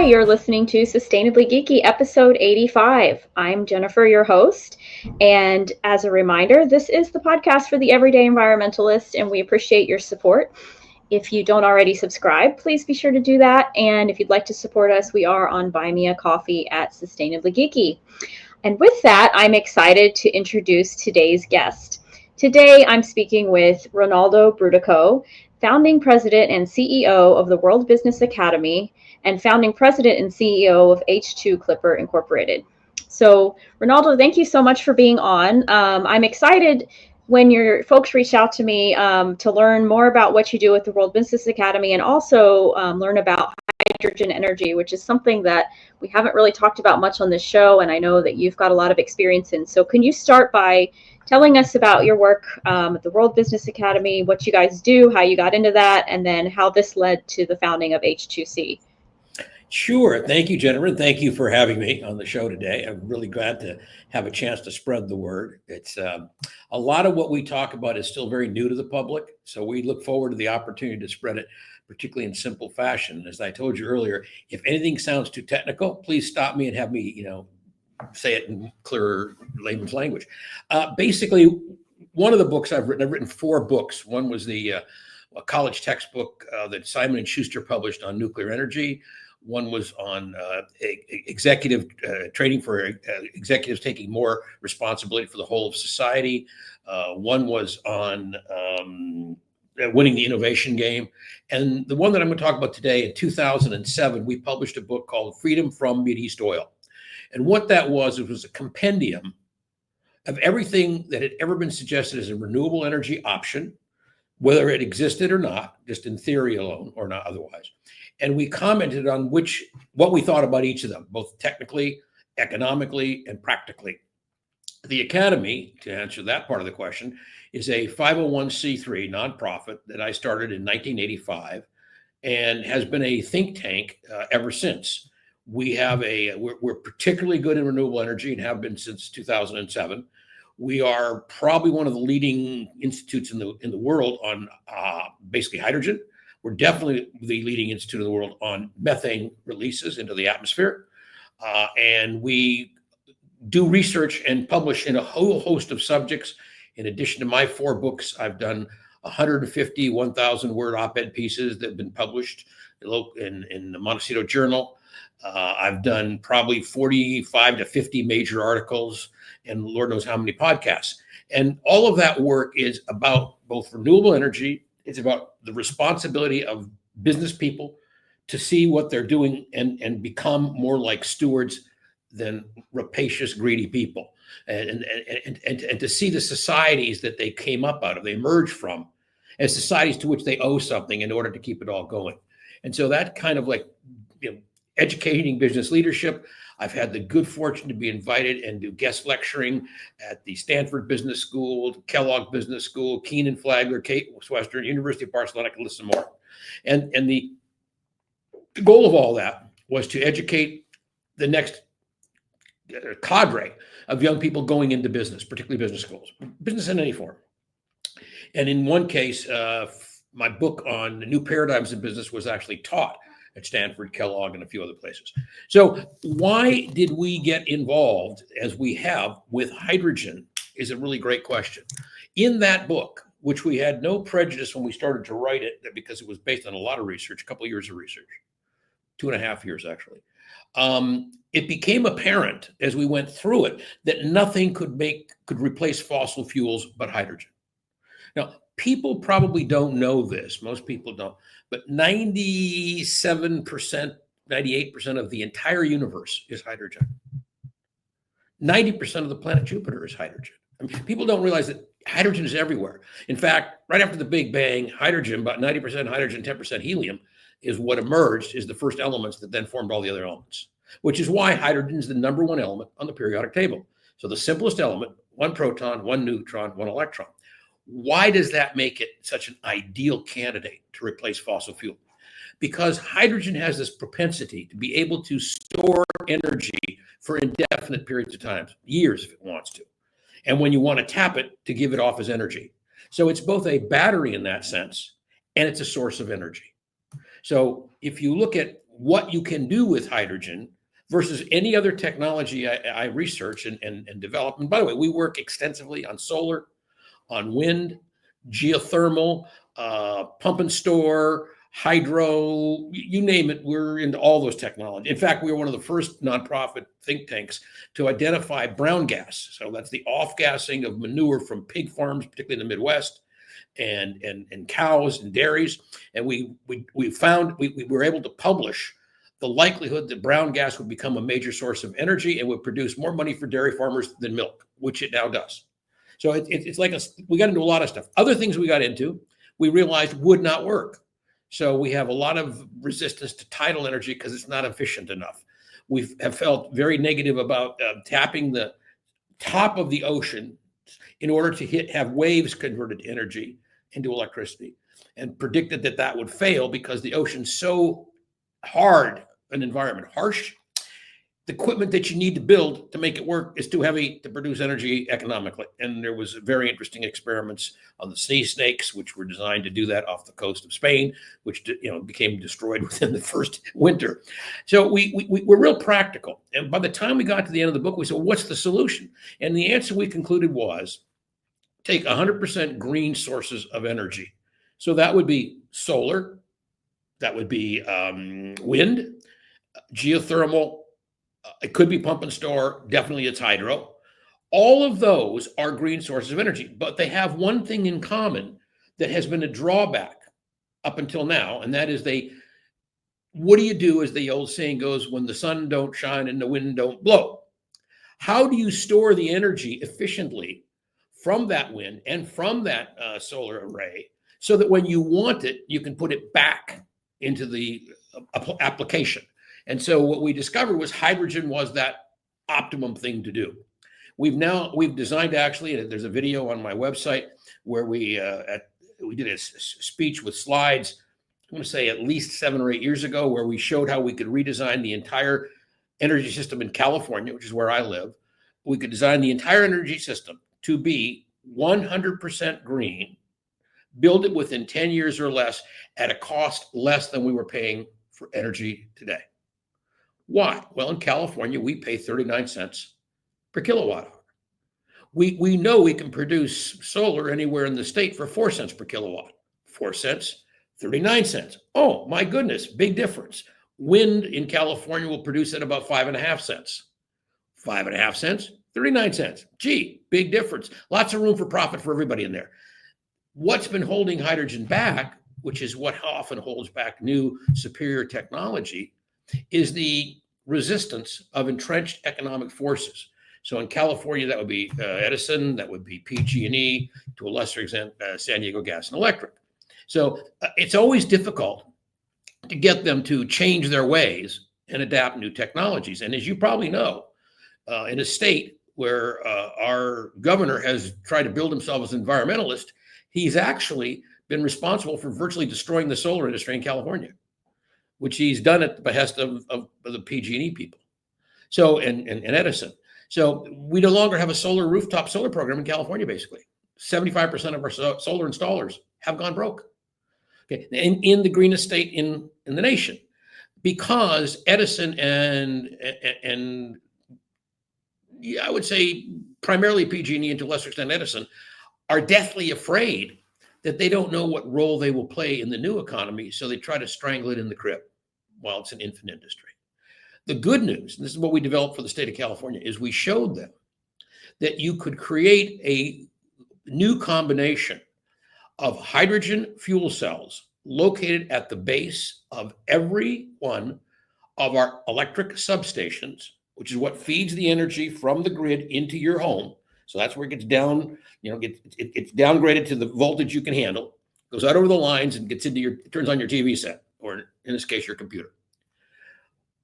you're listening to Sustainably Geeky, episode 85. I'm Jennifer, your host. And as a reminder, this is the podcast for the everyday environmentalist, and we appreciate your support. If you don't already subscribe, please be sure to do that. And if you'd like to support us, we are on Buy Me a Coffee at Sustainably Geeky. And with that, I'm excited to introduce today's guest. Today, I'm speaking with Rinaldo Brutoco, founding president and CEO of the World Business Academy, and founding president and CEO of H2 Clipper Incorporated. So, Rinaldo, thank you so much for being on. I'm excited when your folks reached out to me to learn more about what you do with the World Business Academy, and also learn about hydrogen energy, which is something that we haven't really talked about much on this show, and I know that you've got a lot of experience in. So can you start by telling us about your work at the World Business Academy, what you guys do, how you got into that, and then how this led to the founding of H2C? Sure. Thank you, Jennifer. And thank you for having me on the show today. I'm really glad to have a chance to spread the word. It's a lot of what we talk about is still very new to the public. So we look forward to the opportunity to spread it, particularly in simple fashion. As I told you earlier, if anything sounds too technical, please stop me and have me, say it in clearer layman's language. Basically, one of the books I've written 4 books. One was a college textbook that Simon & Schuster published on nuclear energy. One was on executive training for executives taking more responsibility for the whole of society. One was on winning the innovation game. And the one that I'm going to talk about today, in 2007, we published a book called Freedom from Mideast Oil. And what that was, it was a compendium of everything that had ever been suggested as a renewable energy option, whether it existed or not, just in theory alone or not otherwise. And we commented on what we thought about each of them, both technically, economically, and practically. The Academy, to answer that part of the question, is a 501c3 nonprofit that I started in 1985 and has been a think tank ever since. We're particularly good in renewable energy and have been since 2007. We are probably one of the leading institutes in the world on basically hydrogen. We're definitely the leading institute in the world on methane releases into the atmosphere. And we do research and publish in a whole host of subjects. In addition to my 4 books, I've done 150 1,000-word op-ed pieces that have been published in the Montecito Journal. I've done probably 45 to 50 major articles and Lord knows how many podcasts. And all of that work is about both renewable energy. It's about the responsibility of business people to see what they're doing and become more like stewards than rapacious, greedy people, and to see the societies that they came up out of, they emerged from, as societies to which they owe something in order to keep it all going. And so that kind of educating business leadership. I've had the good fortune to be invited and do guest lecturing at the Stanford Business School, Kellogg Business School, Keenan Flagler, Case Western, University of Barcelona. I can list some more. And the goal of all that was to educate the next cadre of young people going into business, particularly business schools, business in any form. And in one case, my book on the new paradigms in business was actually taught at Stanford, Kellogg, and a few other places. So why did we get involved as we have with hydrogen is a really great question. In that book, which we had no prejudice when we started to write it, because it was based on a lot of research, a couple of years of research, 2.5 years actually, it became apparent as we went through it that nothing could replace fossil fuels but hydrogen. Now, people probably don't know this. Most people don't. But 97%, 98% of the entire universe is hydrogen. 90% of the planet Jupiter is hydrogen. I mean, people don't realize that hydrogen is everywhere. In fact, right after the Big Bang, hydrogen, about 90% hydrogen, 10% helium, is what emerged as the first elements that then formed all the other elements, which is why hydrogen is the number 1 element on the periodic table. So the simplest element, 1 proton, 1 neutron, 1 electron. Why does that make it such an ideal candidate to replace fossil fuel? Because hydrogen has this propensity to be able to store energy for indefinite periods of time, years if it wants to. And when you want to tap it, to give it off as energy. So it's both a battery in that sense, and it's a source of energy. So if you look at what you can do with hydrogen versus any other technology I research and develop. And by the way, we work extensively on solar, on wind, geothermal, pump and store, hydro, you name it, we're into all those technologies. In fact, we were one of the first nonprofit think tanks to identify brown gas. So that's the off-gassing of manure from pig farms, particularly in the Midwest, and cows and dairies. And we were able to publish the likelihood that brown gas would become a major source of energy and would produce more money for dairy farmers than milk, which it now does. So it's like we got into a lot of stuff. Other things we got into, we realized would not work. So we have a lot of resistance to tidal energy because it's not efficient enough. We have felt very negative about tapping the top of the ocean in order to have waves converted to energy into electricity, and predicted that that would fail because the ocean's so hard an environment, harsh. The equipment that you need to build to make it work is too heavy to produce energy economically. And there was very interesting experiments on the sea snakes, which were designed to do that off the coast of Spain, which became destroyed within the first winter. So we're real practical. And by the time we got to the end of the book, we said, well, what's the solution? And the answer we concluded was take 100% green sources of energy. So that would be solar, that would be wind, geothermal. It could be pump and store. Definitely it's hydro. All of those are green sources of energy, but they have one thing in common that has been a drawback up until now, and that is what do you do, as the old saying goes, when the sun don't shine and the wind don't blow? How do you store the energy efficiently from that wind and from that solar array so that when you want it, you can put it back into the application? And so what we discovered was hydrogen was that optimum thing to do. We've designed, actually, there's a video on my website where we did a speech with slides, I'm going to say at least 7 or 8 years ago, where we showed how we could redesign the entire energy system in California, which is where I live. We could design the entire energy system to be 100% green, build it within 10 years or less at a cost less than we were paying for energy today. Why? Well, in California, we pay 39 cents per kilowatt hour. We know we can produce solar anywhere in the state for 4 cents per kilowatt. 4 cents, 39 cents. Oh, my goodness, big difference. Wind in California will produce at about 5.5 cents. 5.5 cents, 39 cents. Gee, big difference. Lots of room for profit for everybody in there. What's been holding hydrogen back, which is what often holds back new superior technology, is the resistance of entrenched economic forces. So in California, that would be Edison, that would be PG&E, to a lesser extent, San Diego Gas and Electric. So it's always difficult to get them to change their ways and adapt new technologies. And as you probably know, in a state where our governor has tried to build himself as an environmentalist, he's actually been responsible for virtually destroying the solar industry in California, which he's done at the behest of the PG&E people. So, and Edison. So we no longer have a rooftop solar program in California, basically. 75% of our solar installers have gone broke. Okay, in the greenest state in the nation, because Edison and I would say primarily PG&E and to a lesser extent Edison are deathly afraid that they don't know what role they will play in the new economy, so they try to strangle it in the crib while it's an infant industry. The good news, and this is what we developed for the state of California, is we showed them that you could create a new combination of hydrogen fuel cells located at the base of every one of our electric substations, which is what feeds the energy from the grid into your home. So that's where it gets down, it's downgraded to the voltage you can handle, goes out over the lines and turns on your TV set, or in this case, your computer.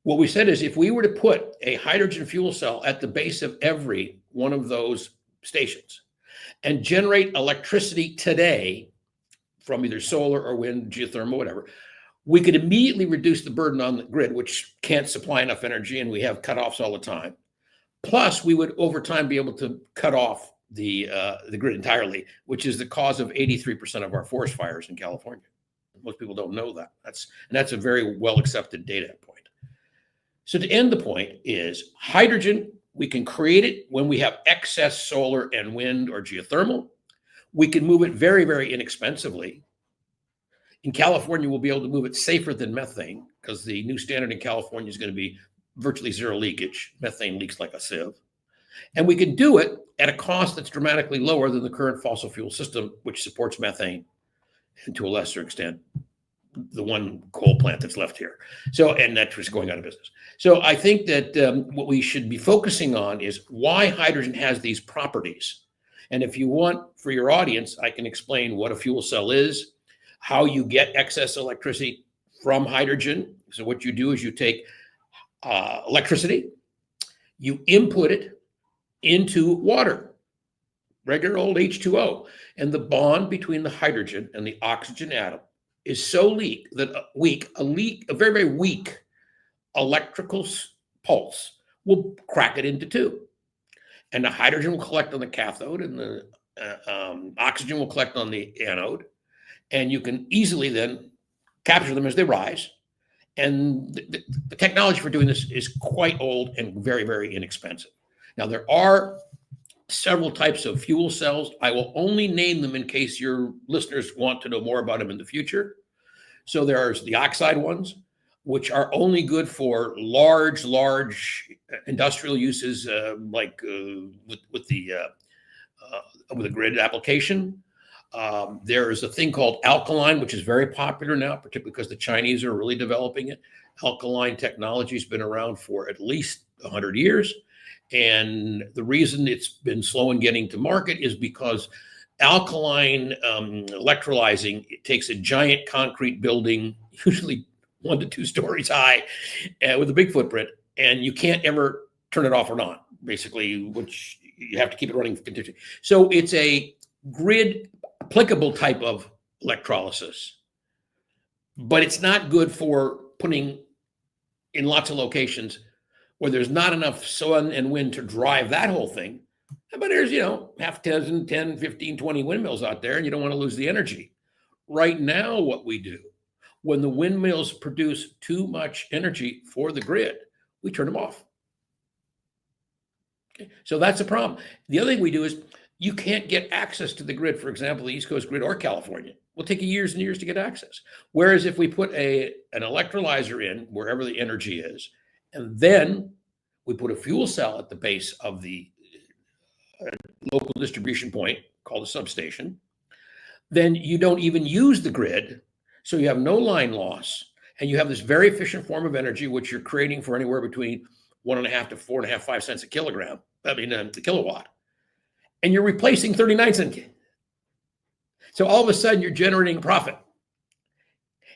What we said is if we were to put a hydrogen fuel cell at the base of every one of those stations and generate electricity today from either solar or wind, geothermal, whatever, we could immediately reduce the burden on the grid, which can't supply enough energy, and we have cutoffs all the time. Plus, we would over time be able to cut off the grid entirely, which is the cause of 83% of our forest fires in California. Most people don't know that. That's a very well accepted data point. So to end the point is hydrogen, we can create it when we have excess solar and wind or geothermal. We can move it very, very inexpensively. In California, we'll be able to move it safer than methane because the new standard in California is going to be virtually zero leakage. Methane leaks like a sieve. And we can do it at a cost that's dramatically lower than the current fossil fuel system, which supports methane, and to a lesser extent, the one coal plant that's left here. So, and that's just going out of business. So I think that what we should be focusing on is why hydrogen has these properties. And if you want, for your audience, I can explain what a fuel cell is, how you get excess electricity from hydrogen. So what you do is you take electricity, you input it into water, regular old H2O, and the bond between the hydrogen and the oxygen atom is so weak that a very, very weak electrical pulse will crack it into two. And the hydrogen will collect on the cathode and the oxygen will collect on the anode. And you can easily then capture them as they rise. And the technology for doing this is quite old and very, very inexpensive. Now, there are several types of fuel cells. I will only name them in case your listeners want to know more about them in the future. So there's the oxide ones, which are only good for large industrial uses, like with the grid application. There is a thing called alkaline, which is very popular now, particularly because the Chinese are really developing it. Alkaline technology has been around for at least 100 years. And the reason it's been slow in getting to market is because alkaline electrolyzing, it takes a giant concrete building, usually 1 to 2 stories high, with a big footprint, and you can't ever turn it off or on, basically, which you have to keep it running continuously. So it's a grid applicable type of electrolysis, but it's not good for putting in lots of locations where there's not enough sun and wind to drive that whole thing. But there's, half dozen, 10, 15, 20 windmills out there, and you don't want to lose the energy. Right now, what we do, when the windmills produce too much energy for the grid, we turn them off. Okay? So that's a problem. The other thing we do is you can't get access to the grid, for example, the East Coast grid or California. Will take you years and years to get access. Whereas if we put an electrolyzer in wherever the energy is, and then we put a fuel cell at the base of the local distribution point called a substation, then you don't even use the grid. So you have no line loss, and you have this very efficient form of energy, which you're creating for anywhere between 1.5 to 4.5, 5 cents a kilowatt. And you're replacing 39 cents. So all of a sudden you're generating profit.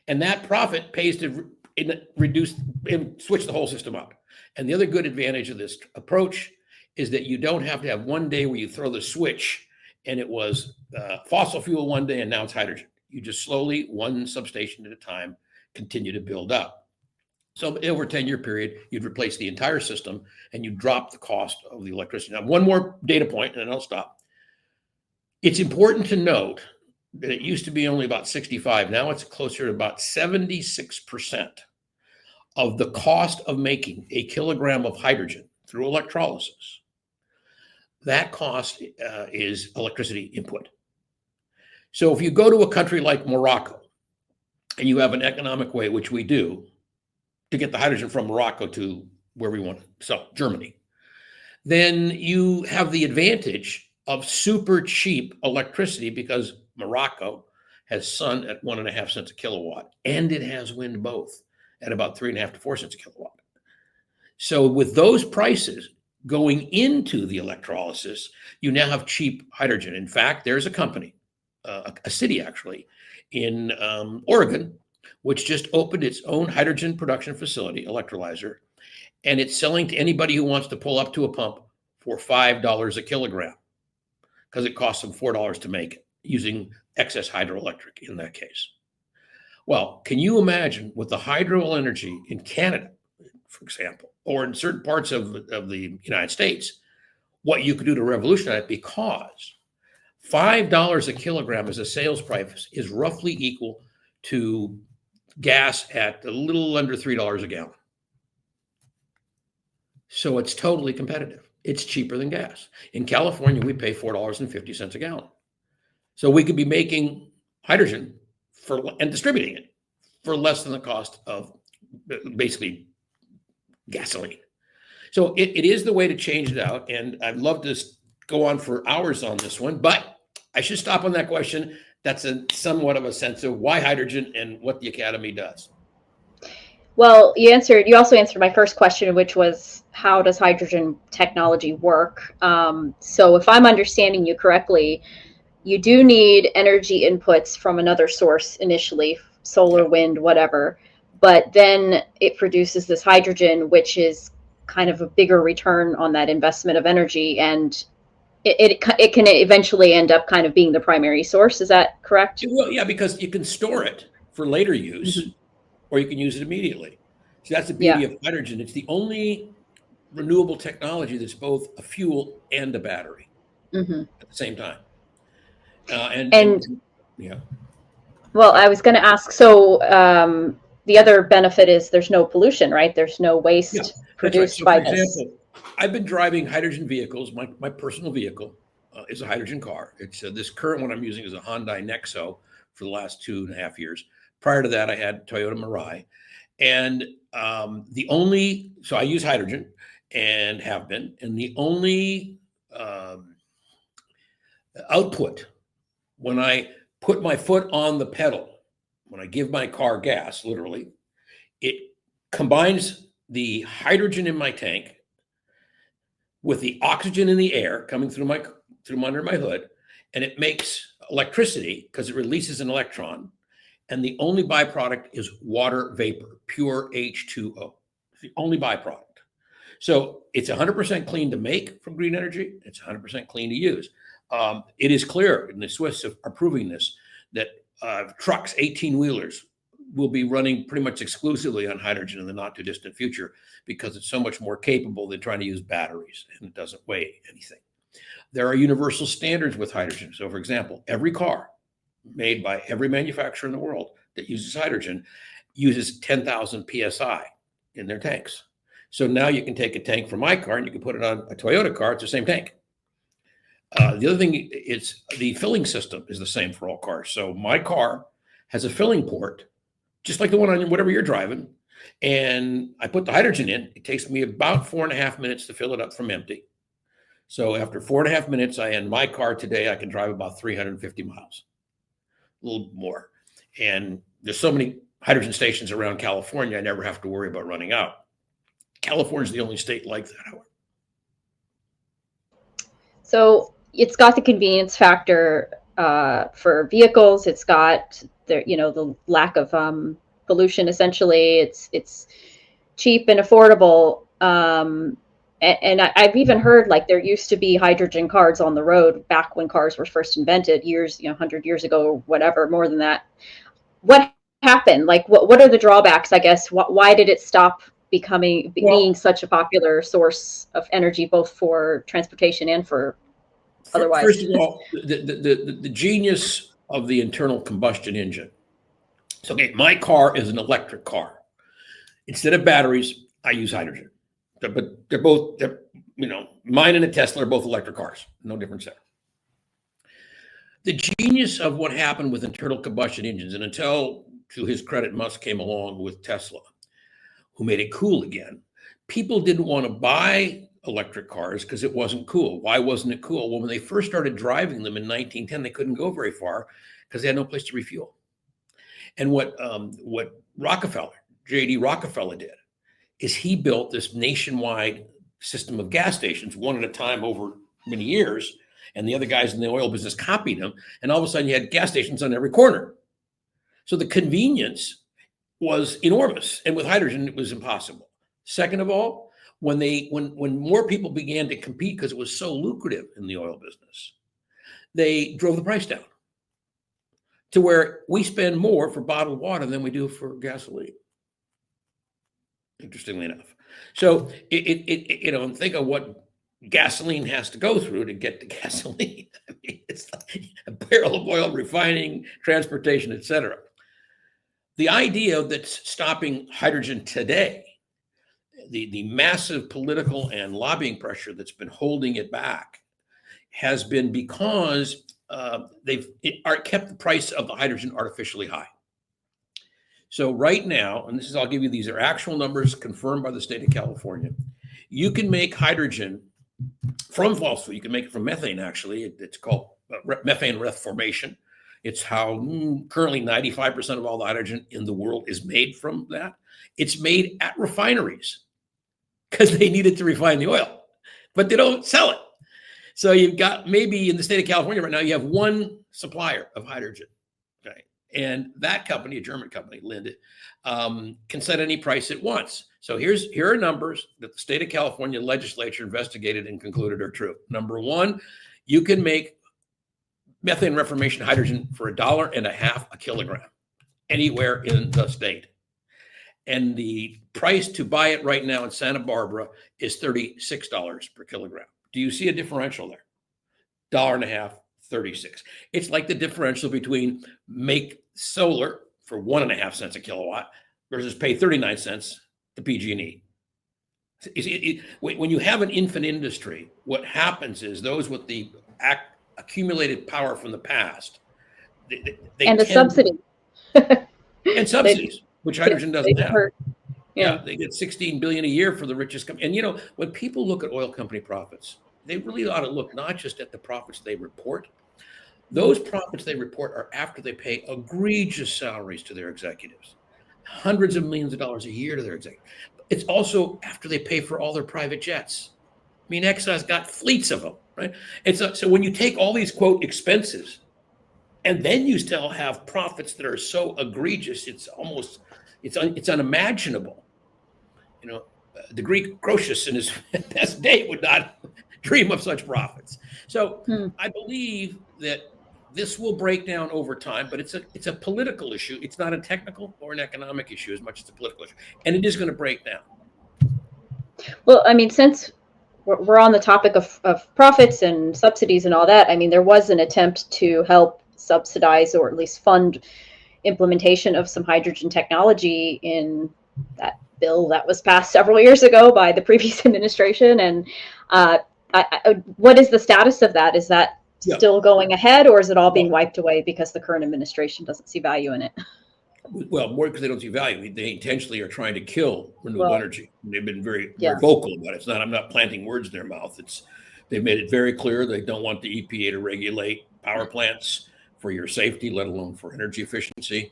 And that profit pays to reduce and switch the whole system up. And the other good advantage of this approach is that you don't have to have one day where you throw the switch and it was fossil fuel one day and now it's hydrogen. You just slowly, one substation at a time, continue to build up. So over a 10-year period, you'd replace the entire system and you drop the cost of the electricity. Now, one more data point and then I'll stop. It's important to note that it used to be only about 65. Now it's closer to about 76% of the cost of making a kilogram of hydrogen through electrolysis. That cost is electricity input. So if you go to a country like Morocco and you have an economic way, which we do, to get the hydrogen from Morocco to where we want to sell, Germany, then you have the advantage of super cheap electricity because Morocco has sun at 1.5 cents a kilowatt, and it has wind both at about 3.5 to 4 cents a kilowatt. So with those prices going into the electrolysis, you now have cheap hydrogen. In fact, there's a company, a city actually, in Oregon, which just opened its own hydrogen production facility, electrolyzer, and it's selling to anybody who wants to pull up to a pump for $5 a kilogram because it costs them $4 to make it using excess hydroelectric in that case. Well, can you imagine with the hydro energy in Canada, for example, or in certain parts of the United States, what you could do to revolutionize it? Because $5 a kilogram as a sales price is roughly equal to gas at a little under $3 a gallon. So it's totally competitive. It's cheaper than gas. In California, we pay $4.50 a gallon. So we could be making hydrogen and distributing it for less than the cost of basically gasoline. So it is the way to change it out. And I'd love to go on for hours on this one, but I should stop on that question. That's somewhat of a sense of why hydrogen and what the Academy does. Well, you also answered my first question, which was, how does hydrogen technology work? So if I'm understanding you correctly, you do need energy inputs from another source initially, solar, wind, whatever, but then it produces this hydrogen, which is kind of a bigger return on that investment of energy, and it can eventually end up kind of being the primary source. Is that correct? Well, yeah, because you can store it for later use, or you can use it immediately. So that's the beauty of hydrogen. It's the only renewable technology that's both a fuel and a battery at the same time. And yeah. Well, I was going to ask, so the other benefit is there's no pollution, right? There's no waste produced by this. Example, I've been driving hydrogen vehicles. My personal vehicle is a hydrogen car. It's this current one I'm using is a Hyundai Nexo for the last 2.5 years. Prior to that, I had Toyota Mirai. And so I use hydrogen and have been, and the only output when I put my foot on the pedal, when I give my car gas, literally, it combines the hydrogen in my tank with the oxygen in the air coming through under my hood, and it makes electricity because it releases an electron. And the only byproduct is water vapor, pure H2O. It's the only byproduct. So it's 100% clean to make from green energy. It's 100% clean to use. It is clear, and the Swiss are proving this, that trucks, 18-wheelers, will be running pretty much exclusively on hydrogen in the not too distant future because it's so much more capable than trying to use batteries, and it doesn't weigh anything. There are universal standards with hydrogen. So, for example, every car made by every manufacturer in the world that uses hydrogen uses 10,000 PSI in their tanks. So now you can take a tank from my car and you can put it on a Toyota car. It's the same tank. The other thing is the filling system is the same for all cars. So my car has a filling port, just like the one on whatever you're driving. And I put the hydrogen in. It takes me about 4.5 minutes to fill it up from empty. So after 4.5 minutes, in my car today, I can drive about 350 miles, a little more. And there's so many hydrogen stations around California, I never have to worry about running out. California is the only state like that, however. So it's got the convenience factor for vehicles. It's got the lack of pollution. Essentially, it's cheap and affordable. And I've even heard, like, there used to be hydrogen cars on the road back when cars were first invented, 100 years ago, or whatever, more than that. What happened? Like, what are the drawbacks, I guess? Why did it stop being such a popular source of energy, both for transportation and for otherwise? First of all, the genius of the internal combustion engine. So, okay, my car is an electric car. Instead of batteries, I use hydrogen. But mine and a Tesla are both electric cars. No difference there. The genius of what happened with internal combustion engines, and until, to his credit, Musk came along with Tesla, who made it cool again, people didn't want to buy electric cars because it wasn't cool. Why wasn't it cool? Well, when they first started driving them in 1910, they couldn't go very far because they had no place to refuel. And what J.D. Rockefeller did is he built this nationwide system of gas stations, one at a time over many years, and the other guys in the oil business copied him, and all of a sudden you had gas stations on every corner. So the convenience was enormous, and with hydrogen it was impossible. Second of all, when more people began to compete because it was so lucrative in the oil business, they drove the price down to where we spend more for bottled water than we do for gasoline. Interestingly enough. So think of what gasoline has to go through to get to gasoline. I mean, it's like a barrel of oil, refining, transportation, etc. the idea that's stopping hydrogen today, the massive political and lobbying pressure that's been holding it back, has been because they've kept the price of the hydrogen artificially high. So right now, and I'll give you, these are actual numbers confirmed by the state of California. You can make hydrogen from fossil fuel. You can make it from methane, actually. It's called methane reformation. It's how currently 95% of all the hydrogen in the world is made from that. It's made at refineries because they need it to refine the oil, but they don't sell it. So you've got, maybe in the state of California right now, you have one supplier of hydrogen. Okay. And that company, a German company, Linde, can set any price it wants. So here are numbers that the state of California legislature investigated and concluded are true. Number one, you can make methane reformation hydrogen for $1.50 a kilogram anywhere in the state. And the price to buy it right now in Santa Barbara is $36 per kilogram. Do you see a differential there? $1.50, 36. It's like the differential between make solar for 1.5 cents a kilowatt versus pay 39 cents to PG&E. When you have an infant industry, what happens is those with the accumulated power from the past, they and the subsidy. And subsidies, which hydrogen doesn't have. Yeah, they get $16 billion a year for the richest company. And when people look at oil company profits, they really ought to look not just at the profits they report. Those profits they report are after they pay egregious salaries to their executives, hundreds of millions of dollars a year to their executives. It's also after they pay for all their private jets. I mean, Exxon's got fleets of them, right? And so when you take all these, quote, expenses, and then you still have profits that are so egregious, it's unimaginable. The Greek Croesus in his best day would not dream of such profits. So I believe that this will break down over time, but it's a political issue. It's not a technical or an economic issue as much as a political issue, and it is going to break down. Well, I mean, since we're on the topic of profits and subsidies and all that, I mean, there was an attempt to help subsidize or at least fund implementation of some hydrogen technology in that bill that was passed several years ago by the previous administration. And what is the status of that? Is that still going ahead, or is it all being wiped away because the current administration doesn't see value in it? Well, more because they don't see value. They intentionally are trying to kill renewable energy. They've been very vocal about it. I'm not planting words in their mouth. They've made it very clear they don't want the EPA to regulate power plants for your safety, let alone for energy efficiency.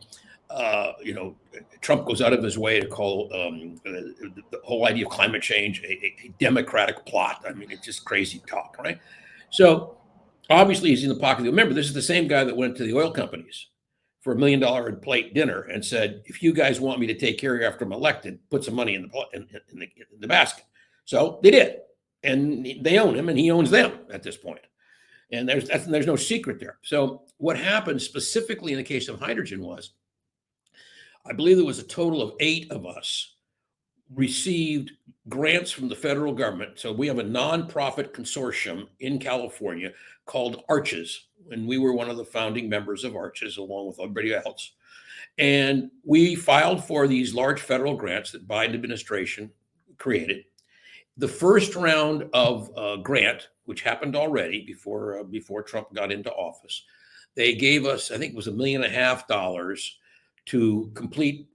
Trump goes out of his way to call the whole idea of climate change a Democratic plot. I mean, it's just crazy talk, right? So obviously he's in the pocket. Remember, this is the same guy that went to the oil companies for $1 million a plate dinner and said, if you guys want me to take care of you after I'm elected, put some money in the basket. So they did, and they own him, and he owns them at this point. And there's no secret there. So what happened specifically in the case of hydrogen was, I believe there was a total of 8 of us received grants from the federal government. So we have a nonprofit consortium in California called ARCHES, and we were one of the founding members of ARCHES along with everybody else. And we filed for these large federal grants that Biden administration created. The first round of grant, which happened already before Trump got into office, they gave us, I think it was $1.5 million to complete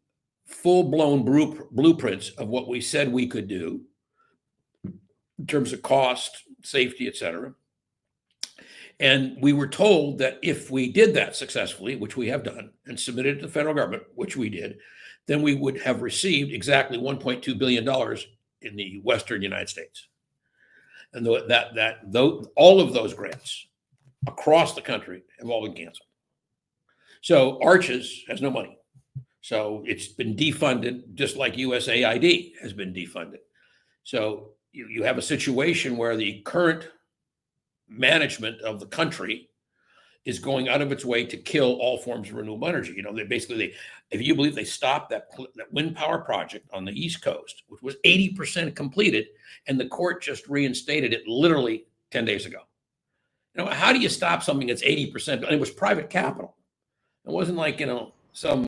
full-blown blueprints of what we said we could do in terms of cost, safety, et cetera. And we were told that if we did that successfully, which we have done, and submitted it to the federal government, which we did, then we would have received exactly $1.2 billion in the Western United States. And all of those grants across the country have all been canceled. So ARCHES has no money. So it's been defunded, just like USAID has been defunded. So you have a situation where the current management of the country is going out of its way to kill all forms of renewable energy. If you believe they stopped that wind power project on the East Coast, which was 80% completed, and the court just reinstated it literally 10 days ago. How do you stop something that's 80%? And it was private capital. It wasn't like, some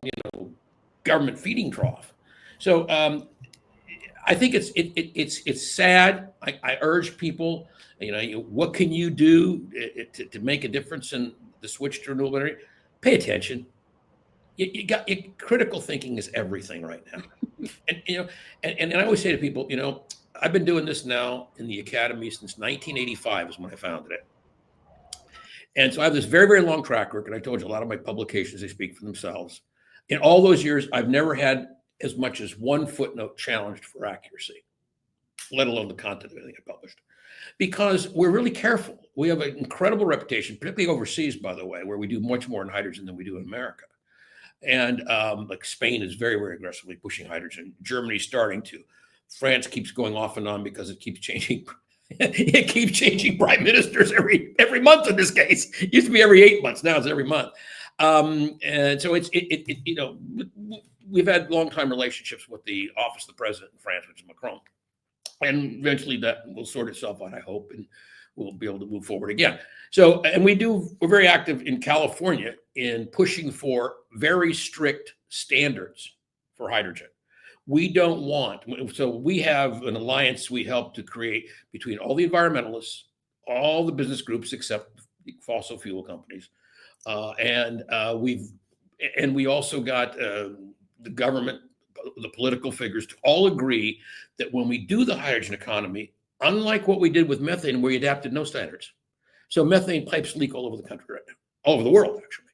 government feeding trough. So I think it's sad. I urge people, what can you do to make a difference in the switch to renewable energy? Pay attention. Critical thinking is everything right now. And I always say to people, I've been doing this now in the academy since 1985 is when I founded it. And so I have this very, very long track record. I told you a lot of my publications, they speak for themselves. In all those years, I've never had as much as one footnote challenged for accuracy, let alone the content of anything I published. Because we're really careful. We have an incredible reputation, particularly overseas, by the way, where we do much more in hydrogen than we do in America. And like Spain is very, very aggressively pushing hydrogen. Germany's starting to. France keeps going off and on because it keeps changing. It keeps changing prime ministers every month in this case. It used to be every 8 months. Now it's every month. And so we've had long time relationships with the office of the president in France, which is Macron. And eventually that will sort itself out, I hope, and we'll be able to move forward again. So, and we're very active in California in pushing for very strict standards for hydrogen. We don't want, so we have an alliance we help to create between all the environmentalists, all the business groups except fossil fuel companies. And we also got the government, the political figures to all agree that when we do the hydrogen economy, unlike what we did with methane, we adapted no standards. So methane pipes leak all over the country right now, all over the world, actually.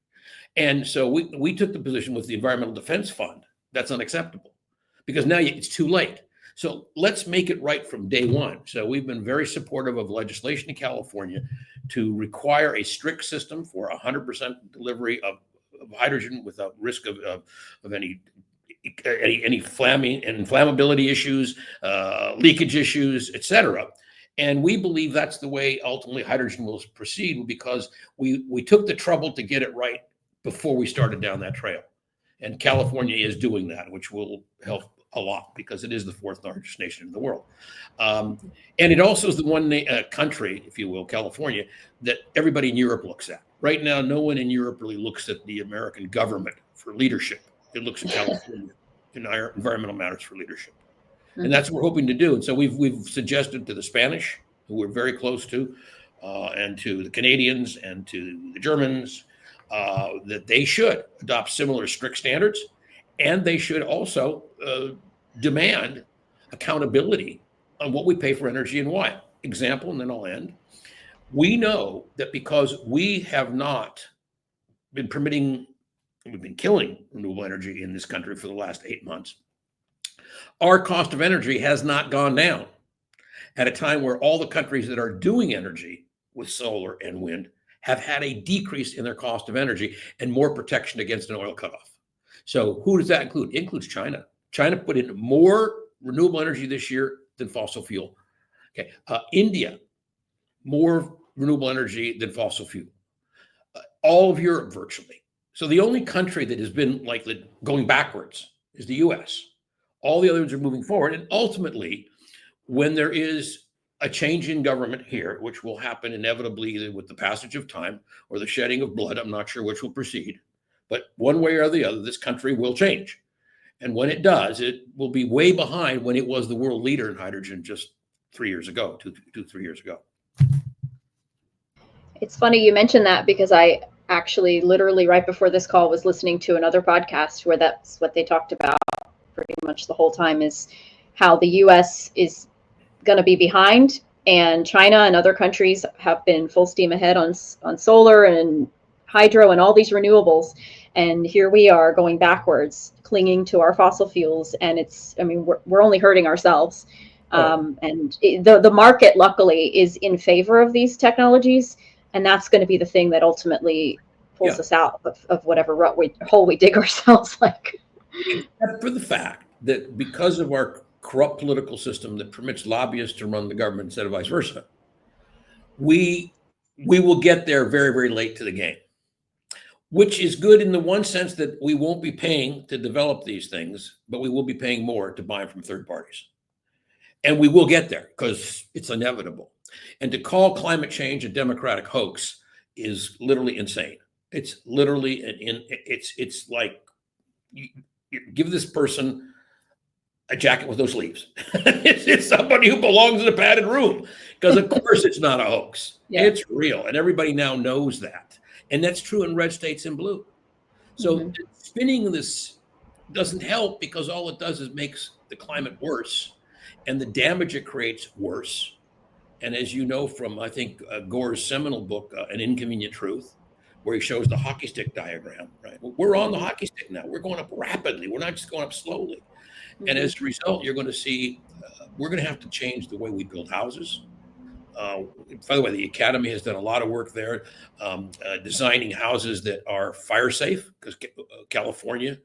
And so we took the position with the Environmental Defense Fund. That's unacceptable because now it's too late. So let's make it right from day one. So we've been very supportive of legislation in California to require a strict system for 100% delivery of hydrogen without risk of any flamming and inflammability issues, leakage issues, et cetera. And we believe that's the way ultimately hydrogen will proceed because we took the trouble to get it right before we started down that trail. And California is doing that, which will help a lot because it is the fourth largest nation in the world. And it also is the one country, if you will, California, that everybody in Europe looks at. Right now, no one in Europe really looks at the American government for leadership. It looks at California in our environmental matters for leadership. And that's what we're hoping to do. And so we've suggested to the Spanish, who we're very close to, and to the Canadians and to the Germans, that they should adopt similar strict standards. And they should also demand accountability on what we pay for energy and why. Example, and then I'll end. We know that because we have not been we've been killing renewable energy in this country for the last 8 months. Our cost of energy has not gone down at a time where all the countries that are doing energy with solar and wind have had a decrease in their cost of energy and more protection against an oil cutoff. So who does that include? It includes China. China put in more renewable energy this year than fossil fuel. Okay, India, more renewable energy than fossil fuel. All of Europe virtually. So the only country that has been like going backwards is the US. All the others are moving forward. And ultimately, when there is a change in government here, which will happen inevitably either with the passage of time or the shedding of blood, I'm not sure which will proceed, but one way or the other, this country will change. And when it does, it will be way behind when it was the world leader in hydrogen just 3 years ago, 3 years ago. It's funny you mentioned that because I actually literally right before this call was listening to another podcast where that's what they talked about pretty much the whole time is how the US is going to be behind and China and other countries have been full steam ahead on solar and hydro and all these renewables. And here we are going backwards, clinging to our fossil fuels. And we're only hurting ourselves. And the market, luckily, is in favor of these technologies. And that's going to be the thing that ultimately pulls us out of whatever hole we dig ourselves like. Except for the fact that because of our corrupt political system that permits lobbyists to run the government instead of vice versa, we will get there very, very late to the game, which is good in the one sense that we won't be paying to develop these things, but we will be paying more to buy them from third parties. And we will get there because it's inevitable. And to call climate change a democratic hoax is literally insane. It's literally it's like give this person a jacket with no sleeves. It's somebody who belongs in a padded room, because of course it's not a hoax. Yeah. It's real, and everybody now knows that. And that's true in red states and blue. So spinning this doesn't help, because all it does is makes the climate worse, and the damage it creates worse. And as you know from, I think, Gore's seminal book, An Inconvenient Truth, where he shows the hockey stick diagram, right? We're on the hockey stick now. We're going up rapidly. We're not just going up slowly. And as a result, you're going to see, we're going to have to change the way we build houses. By the way, the Academy has done a lot of work there, designing houses that are fire safe, because California,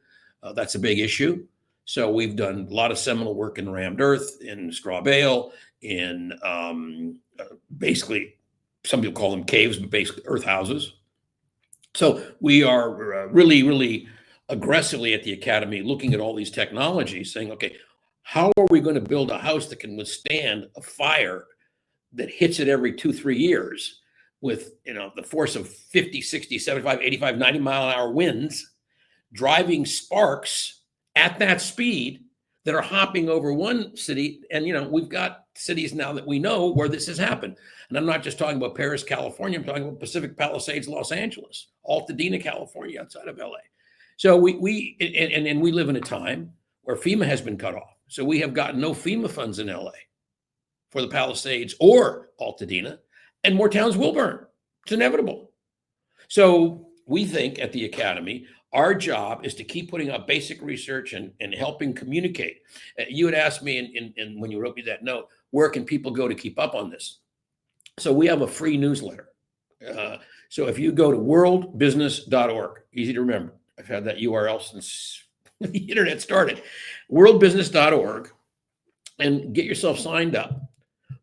that's a big issue. So we've done a lot of seminal work in rammed earth, in straw bale, in basically, some people call them caves, but basically earth houses. So we are really, really aggressively at the Academy looking at all these technologies, saying, okay, how are we going to build a house that can withstand a fire that hits it every 2-3 years with, the force of 50, 60, 75, 85, 90 mile an hour winds, driving sparks at that speed that are hopping over one city. And, we've got cities now that we know where this has happened. And I'm not just talking about Paris, California. I'm talking about Pacific Palisades, Los Angeles, Altadena, California, outside of LA. So we live in a time where FEMA has been cut off. So we have gotten no FEMA funds in LA for the Palisades or Altadena, and more towns will burn. It's inevitable. So we think at the Academy, our job is to keep putting out basic research and helping communicate. You had asked me in when you wrote me that note, where can people go to keep up on this? So we have a free newsletter. So if you go to worldbusiness.org, easy to remember. I've had that URL since the internet started. Worldbusiness.org, and get yourself signed up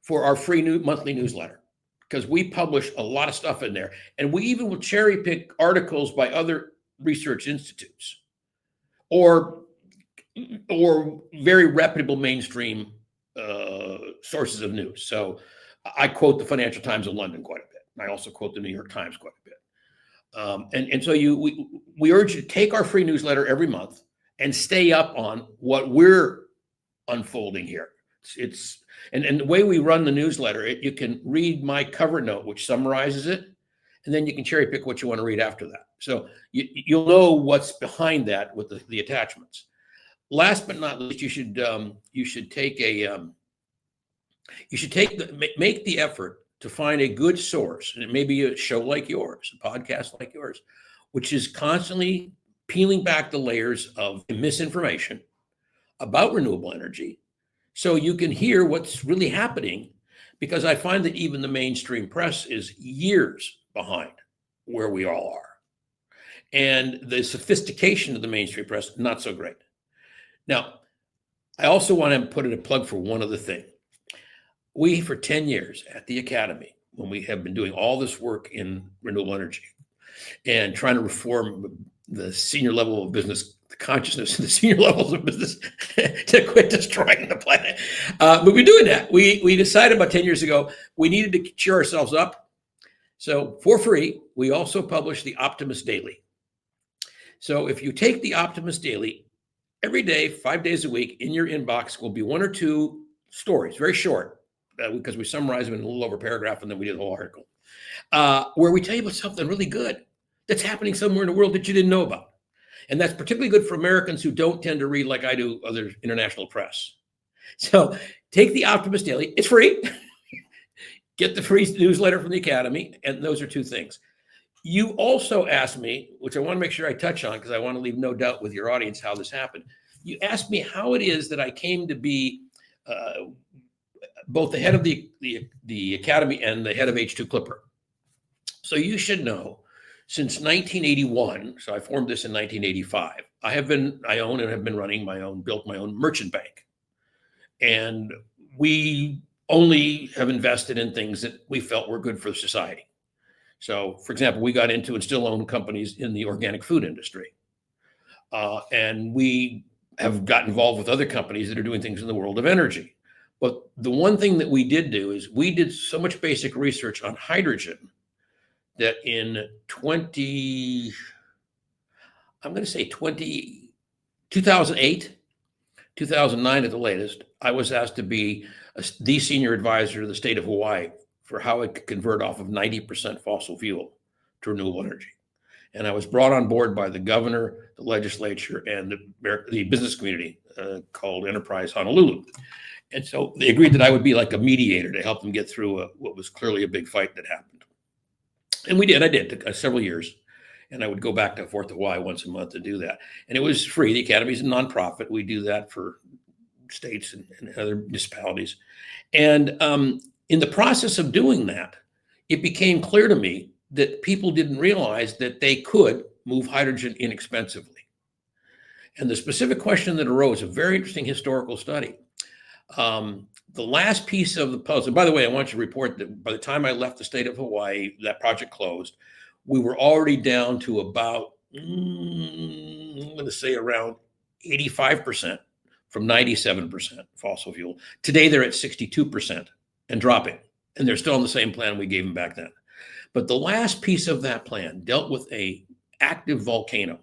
for our free monthly newsletter, because we publish a lot of stuff in there. And we even will cherry pick articles by other research institutes or very reputable mainstream sources of news. So I quote the Financial Times of London quite a bit. I also quote the New York Times quite a bit. And so we urge you to take our free newsletter every month and stay up on what we're unfolding here. And the way we run the newsletter, you can read my cover note, which summarizes it, and then you can cherry pick what you want to read after that. So you'll know what's behind that with the attachments. Last but not least, you should make the effort to find a good source, and it may be a show like yours, a podcast like yours, which is constantly peeling back the layers of misinformation about renewable energy, so you can hear what's really happening, because I find that even the mainstream press is years behind where we all are. And the sophistication of the mainstream press, not so great. Now, I also want to put in a plug for one other thing. We, for 10 years at the Academy, when we have been doing all this work in renewable energy and trying to reform the senior level of business, the consciousness and the senior levels of business to quit destroying the planet. But we're doing that. We decided about 10 years ago, we needed to cheer ourselves up. So for free, we also publish the Optimist Daily. So if you take the Optimist Daily, every day, 5 days a week, in your inbox will be 1 or 2 stories, very short, because we summarize them in a little over a paragraph, and then we do the whole article, where we tell you about something really good that's happening somewhere in the world that you didn't know about. And that's particularly good for Americans who don't tend to read, like I do, other international press. So take the Optimist Daily. It's free. Get the free newsletter from the Academy. And those are 2 things. You also asked me, which I want to make sure I touch on, because I want to leave no doubt with your audience how this happened. You asked me how it is that I came to be both the head of the Academy and the head of H2 Clipper. So you should know, since 1981, so I formed this in 1985, I own and have been running built my own merchant bank. And we only have invested in things that we felt were good for society. So, for example, we got into and still own companies in the organic food industry. And we have got involved with other companies that are doing things in the world of energy. But the one thing that we did do is we did so much basic research on hydrogen that in 22 2008, 2009 at the latest, I was asked to be the senior advisor to the state of Hawaii for how it could convert off of 90% fossil fuel to renewable energy. And I was brought on board by the governor, the legislature, and the business community called Enterprise Honolulu. And so they agreed that I would be like a mediator to help them get through what was clearly a big fight that happened. And we did. I did several years. And I would go back to 4th of July once a month to do that. And it was free. The Academy is a nonprofit. We do that for states and other municipalities. And in the process of doing that, it became clear to me that people didn't realize that they could move hydrogen inexpensively. And the specific question that arose, a very interesting historical study. The last piece of the puzzle, and by the way, I want you to report that by the time I left the state of Hawaii, that project closed, we were already down to about, I'm going to say around 85% from 97% fossil fuel. Today, they're at 62% and dropping. And they're still on the same plan we gave them back then. But the last piece of that plan dealt with a active volcano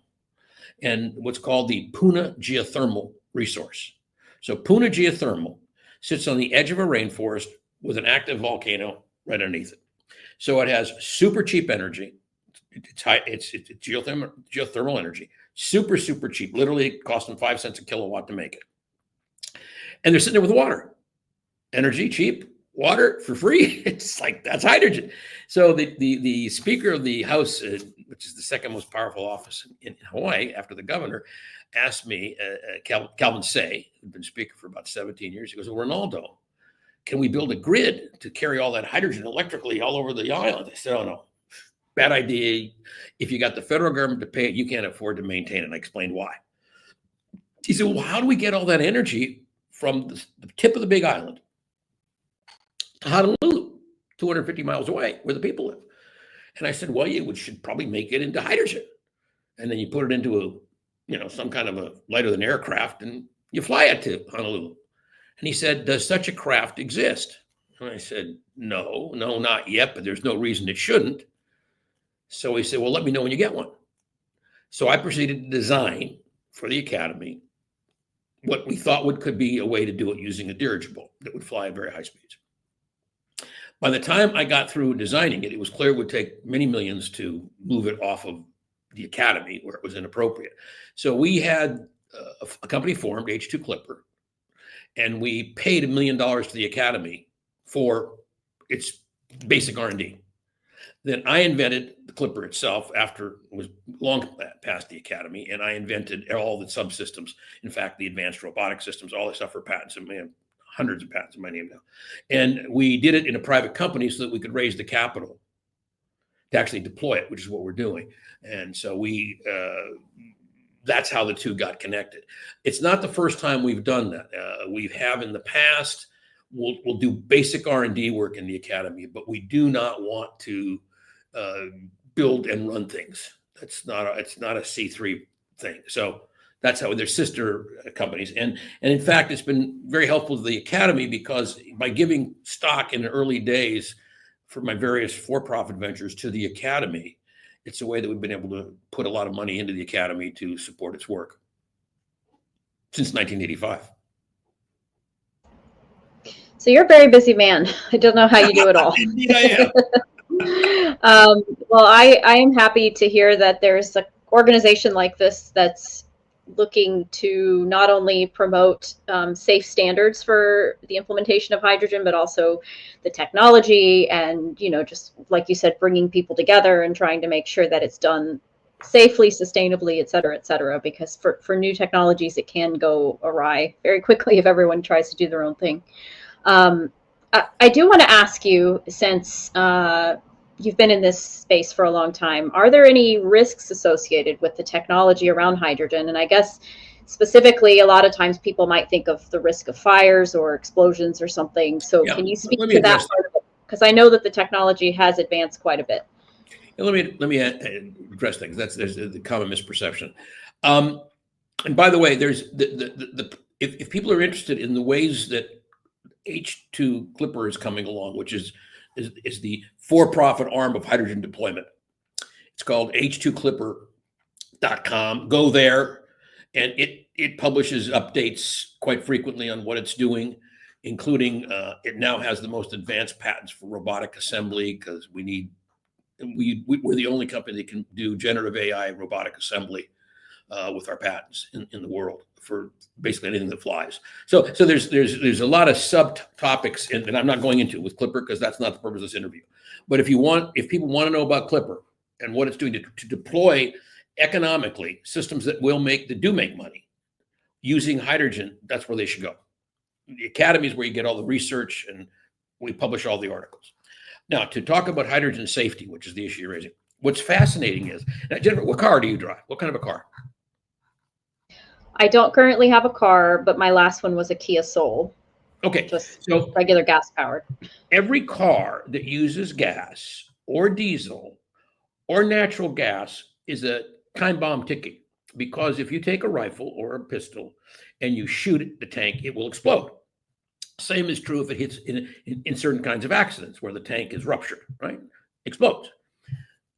and what's called the Puna geothermal resource. So Puna geothermal sits on the edge of a rainforest with an active volcano right underneath it. So it has super cheap energy. It's geothermal energy, super cheap. Literally, it cost them 5 cents a kilowatt to make it. And they're sitting there with water, energy cheap, water for free. It's like, that's hydrogen. So the Speaker of the House, which is the second most powerful office in Hawaii after the governor, asked me, Calvin Say, who'd been Speaker for about 17 years. He goes, well, Rinaldo, can we build a grid to carry all that hydrogen electrically all over the island? I said, oh no. Bad idea. If you got the federal government to pay it, you can't afford to maintain it. And I explained why. He said, well, how do we get all that energy from the tip of the big island to Honolulu, 250 miles away, where the people live? And I said, well, you should probably make it into hydrogen. And then you put it into some kind of a lighter than aircraft and you fly it to Honolulu. And he said, does such a craft exist? And I said, no, not yet, but there's no reason it shouldn't. So he said, well, let me know when you get one. So I proceeded to design for the Academy what we thought could be a way to do it using a dirigible that would fly at very high speeds. By the time I got through designing it, it was clear it would take many millions to move it off of the Academy where it was inappropriate. So we had a company formed, H2 Clipper, and we paid $1 million to the Academy for its basic R&D. Then I invented the Clipper itself after it was long past the Academy, and I invented all the subsystems. In fact, the advanced robotic systems, all this stuff for patents, and we have hundreds of patents in my name now. And we did it in a private company so that we could raise the capital to actually deploy it, which is what we're doing. And so that's how the two got connected. It's not the first time we've done that. We have in the past. We'll do basic R&D work in the Academy, but we do not want to build and run things. It's not a C3 thing. So that's how they're sister companies. And in fact, it's been very helpful to the Academy because by giving stock in the early days for my various for-profit ventures to the Academy, it's a way that we've been able to put a lot of money into the Academy to support its work since 1985. So you're a very busy man. I don't know how you do it all. Indeed, I am. Well, I am happy to hear that there's an organization like this that's looking to not only promote safe standards for the implementation of hydrogen, but also the technology and, just like you said, bringing people together and trying to make sure that it's done safely, sustainably, et cetera, because for new technologies, it can go awry very quickly if everyone tries to do their own thing. I do want to ask you, since you've been in this space for a long time, are there any risks associated with the technology around hydrogen? And I guess specifically, a lot of times people might think of the risk of fires or explosions or something. So can you speak to that part of it? Because I know that the technology has advanced quite a bit. Let me address things. There's the common misperception. And by the way, there's if people are interested in the ways that H2 Clipper is coming along, which is the for-profit arm of hydrogen deployment. It's called h2clipper.com. Go there And it publishes updates quite frequently on what it's doing, including it now has the most advanced patents for robotic assembly, because we're the only company that can do generative AI robotic assembly with our patents in the world for basically anything that flies. So there's a lot of subtopics, and I'm not going into it with Clipper because that's not the purpose of this interview. But if people want to know about Clipper and what it's doing to deploy economically systems that do make money using hydrogen, that's where they should go. The academy is where you get all the research, and we publish all the articles. Now, to talk about hydrogen safety, which is the issue you're raising, what's fascinating is, now, Jennifer, what car do you drive? What kind of a car? I don't currently have a car, but my last one was a Kia Soul. Okay, just so regular gas powered. Every car that uses gas or diesel or natural gas is a time bomb ticking, because if you take a rifle or a pistol and you shoot at the tank, it will explode. Same is true if it hits in certain kinds of accidents where the tank is ruptured, right? Explodes.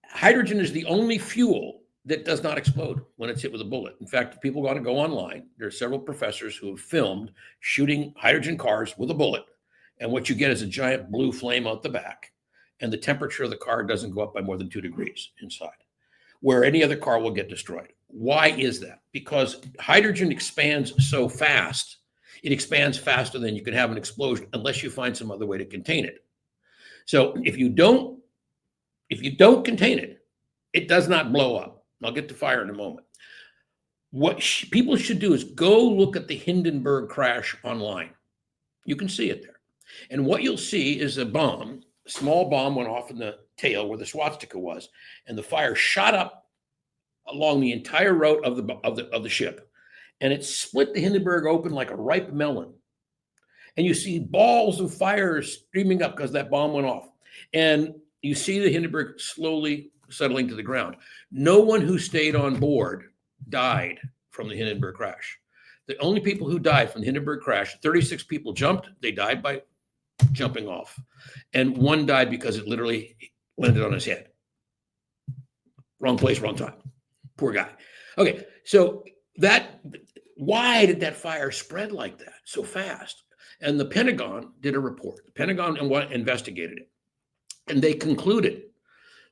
Hydrogen is the only fuel that does not explode when it's hit with a bullet. In fact, if people want to go online, there are several professors who have filmed shooting hydrogen cars with a bullet. And what you get is a giant blue flame out the back. And the temperature of the car doesn't go up by more than 2 degrees inside, where any other car will get destroyed. Why is that? Because hydrogen expands so fast. It expands faster than you can have an explosion unless you find some other way to contain it. So if you don't contain it, it does not blow up. I'll get to fire in a moment. What people should do is go look at the Hindenburg crash online. You can see it there. And what you'll see is a small bomb went off in the tail where the swastika was, and the fire shot up along the entire route of the ship, and it split the Hindenburg open like a ripe melon. And you see balls of fire streaming up because that bomb went off. And you see the Hindenburg slowly settling to the ground. No one who stayed on board died from the Hindenburg crash. The only people who died from the Hindenburg crash, 36 people jumped. They died by jumping off. And one died because it literally landed on his head. Wrong place, wrong time. Poor guy. Okay, so why did that fire spread like that so fast? And the Pentagon did a report. The Pentagon investigated it. And they concluded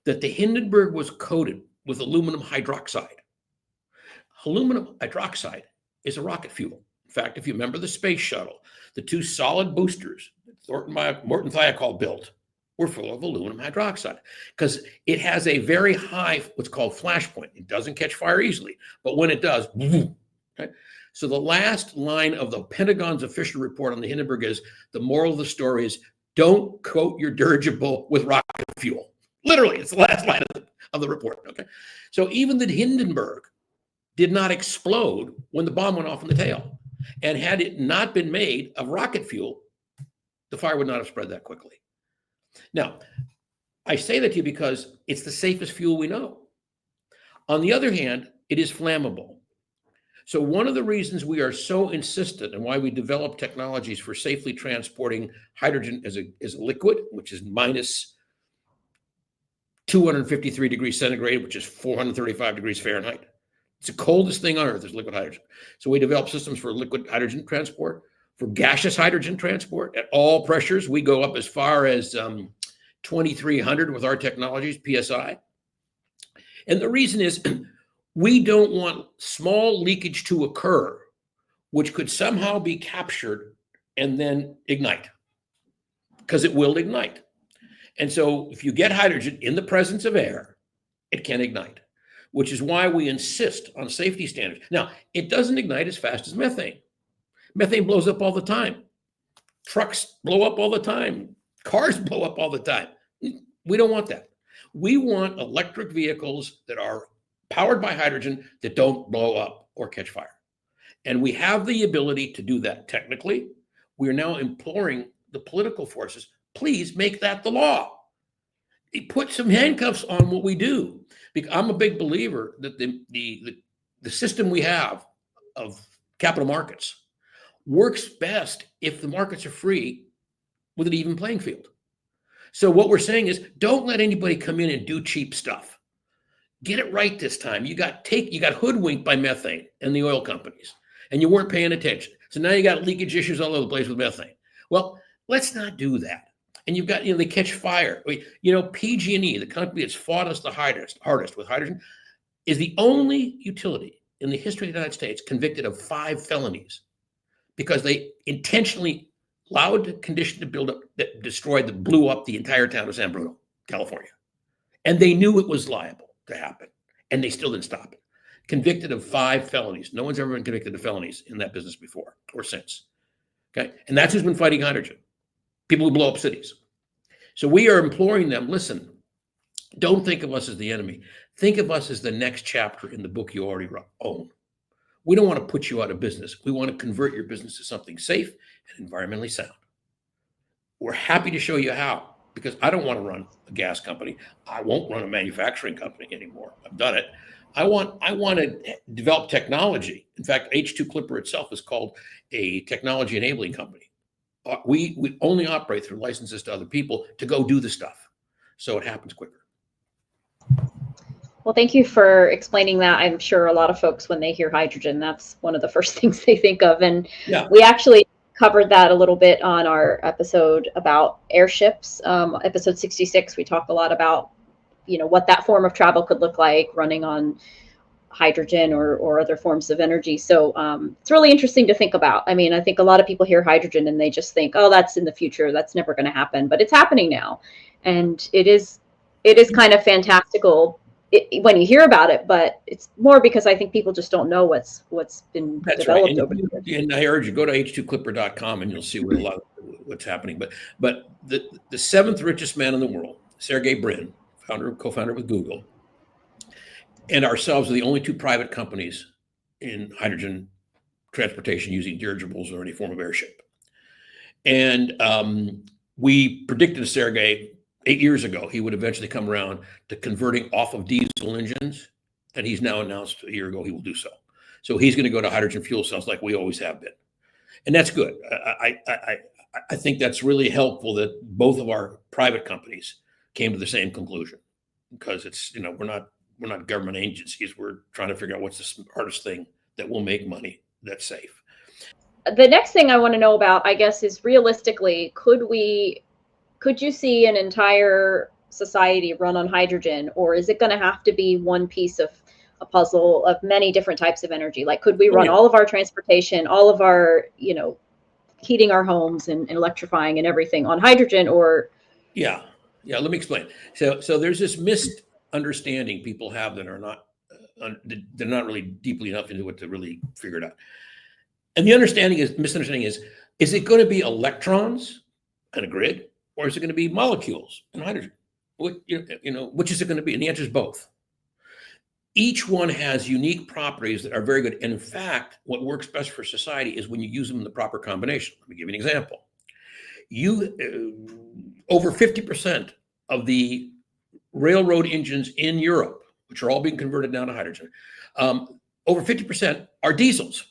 that the Hindenburg was coated with aluminum hydroxide. Aluminum hydroxide is a rocket fuel. In fact, if you remember the space shuttle, the 2 solid boosters that Morton Thiokol built were full of aluminum hydroxide because it has a very high, what's called flash point. It doesn't catch fire easily, but when it does, okay? So the last line of the Pentagon's official report on the Hindenburg is, the moral of the story is, don't coat your dirigible with rocket fuel. Literally, it's the last line of the report, okay? So even the Hindenburg did not explode when the bomb went off in the tail. And had it not been made of rocket fuel, the fire would not have spread that quickly. Now, I say that to you because it's the safest fuel we know. On the other hand, it is flammable. So one of the reasons we are so insistent and why we develop technologies for safely transporting hydrogen as a liquid, which is minus 253 degrees centigrade, which is 435 degrees Fahrenheit. It's the coldest thing on earth is liquid hydrogen. So we develop systems for liquid hydrogen transport, for gaseous hydrogen transport at all pressures. We go up as far as 2,300 with our technologies, PSI. And the reason is we don't want small leakage to occur, which could somehow be captured and then ignite, because it will ignite. And so if you get hydrogen in the presence of air, it can ignite, which is why we insist on safety standards. Now, it doesn't ignite as fast as methane. Methane blows up all the time. Trucks blow up all the time. Cars blow up all the time. We don't want that. We want electric vehicles that are powered by hydrogen that don't blow up or catch fire. And we have the ability to do that technically. We are now imploring the political forces, please make that the law. Put some handcuffs on what we do. Because I'm a big believer that the system we have of capital markets works best if the markets are free with an even playing field. So what we're saying is, don't let anybody come in and do cheap stuff. Get it right this time. You got hoodwinked by methane and the oil companies, and you weren't paying attention. So now you got leakage issues all over the place with methane. Well, let's not do that. And you've got, they catch fire. PG&E, the company that's fought us the hardest with hydrogen, is the only utility in the history of the United States convicted of 5 felonies because they intentionally allowed a condition to build up that blew up the entire town of San Bruno, California. And they knew it was liable to happen, and they still didn't stop it. Convicted of 5 felonies. No one's ever been convicted of felonies in that business before or since. Okay, and that's who's been fighting hydrogen. People who blow up cities. So we are imploring them, listen, don't think of us as the enemy. Think of us as the next chapter in the book you already own. We don't want to put you out of business. We want to convert your business to something safe and environmentally sound. We're happy to show you how, because I don't want to run a gas company. I won't run a manufacturing company anymore. I've done it. I want to develop technology. In fact, H2 Clipper itself is called a technology enabling company. We only operate through licenses to other people to go do the stuff, so it happens quicker. Well, thank you for explaining that. I'm sure a lot of folks, when they hear hydrogen, that's one of the first things they think of. And yeah, we actually covered that a little bit on our episode about airships. Episode 66, we talk a lot about, what that form of travel could look like, running on hydrogen or other forms of energy. So it's really interesting to think about. I mean, I think a lot of people hear hydrogen and they just think, oh, that's in the future. That's never going to happen. But it's happening now. And it is kind of fantastical when you hear about it, but it's more because I think people just don't know what's been developed over the years. And I urge you, go to h2clipper.com and you'll see what's happening. But the 7th richest man in the world, Sergey Brin, co-founder with Google, and ourselves are the only 2 private companies in hydrogen transportation using dirigibles or any form of airship. And we predicted to Sergey 8 years ago he would eventually come around to converting off of diesel engines, and he's now announced a year ago he will do so. So he's going to go to hydrogen fuel cells like we always have been, and that's good. I think that's really helpful that both of our private companies came to the same conclusion, because it's we're not government agencies. We're trying to figure out what's the smartest thing that will make money that's safe. The next thing I want to know about, I guess, is realistically, could you see an entire society run on hydrogen, or is it going to have to be one piece of a puzzle of many different types of energy? Like, could we run all of our transportation, all of our, heating our homes and electrifying and everything on hydrogen? Or yeah, let me explain. So there's this misunderstanding people have that are not they're not really deeply enough into it to really figure it out. And the misunderstanding is it going to be electrons and a grid, or is it going to be molecules and hydrogen? Which is it going to be? And the answer is both. Each one has unique properties that are very good. And in fact, what works best for society is when you use them in the proper combination. Let me give you an example. Over 50% of the railroad engines in Europe, which are all being converted now to hydrogen, over 50% are diesels.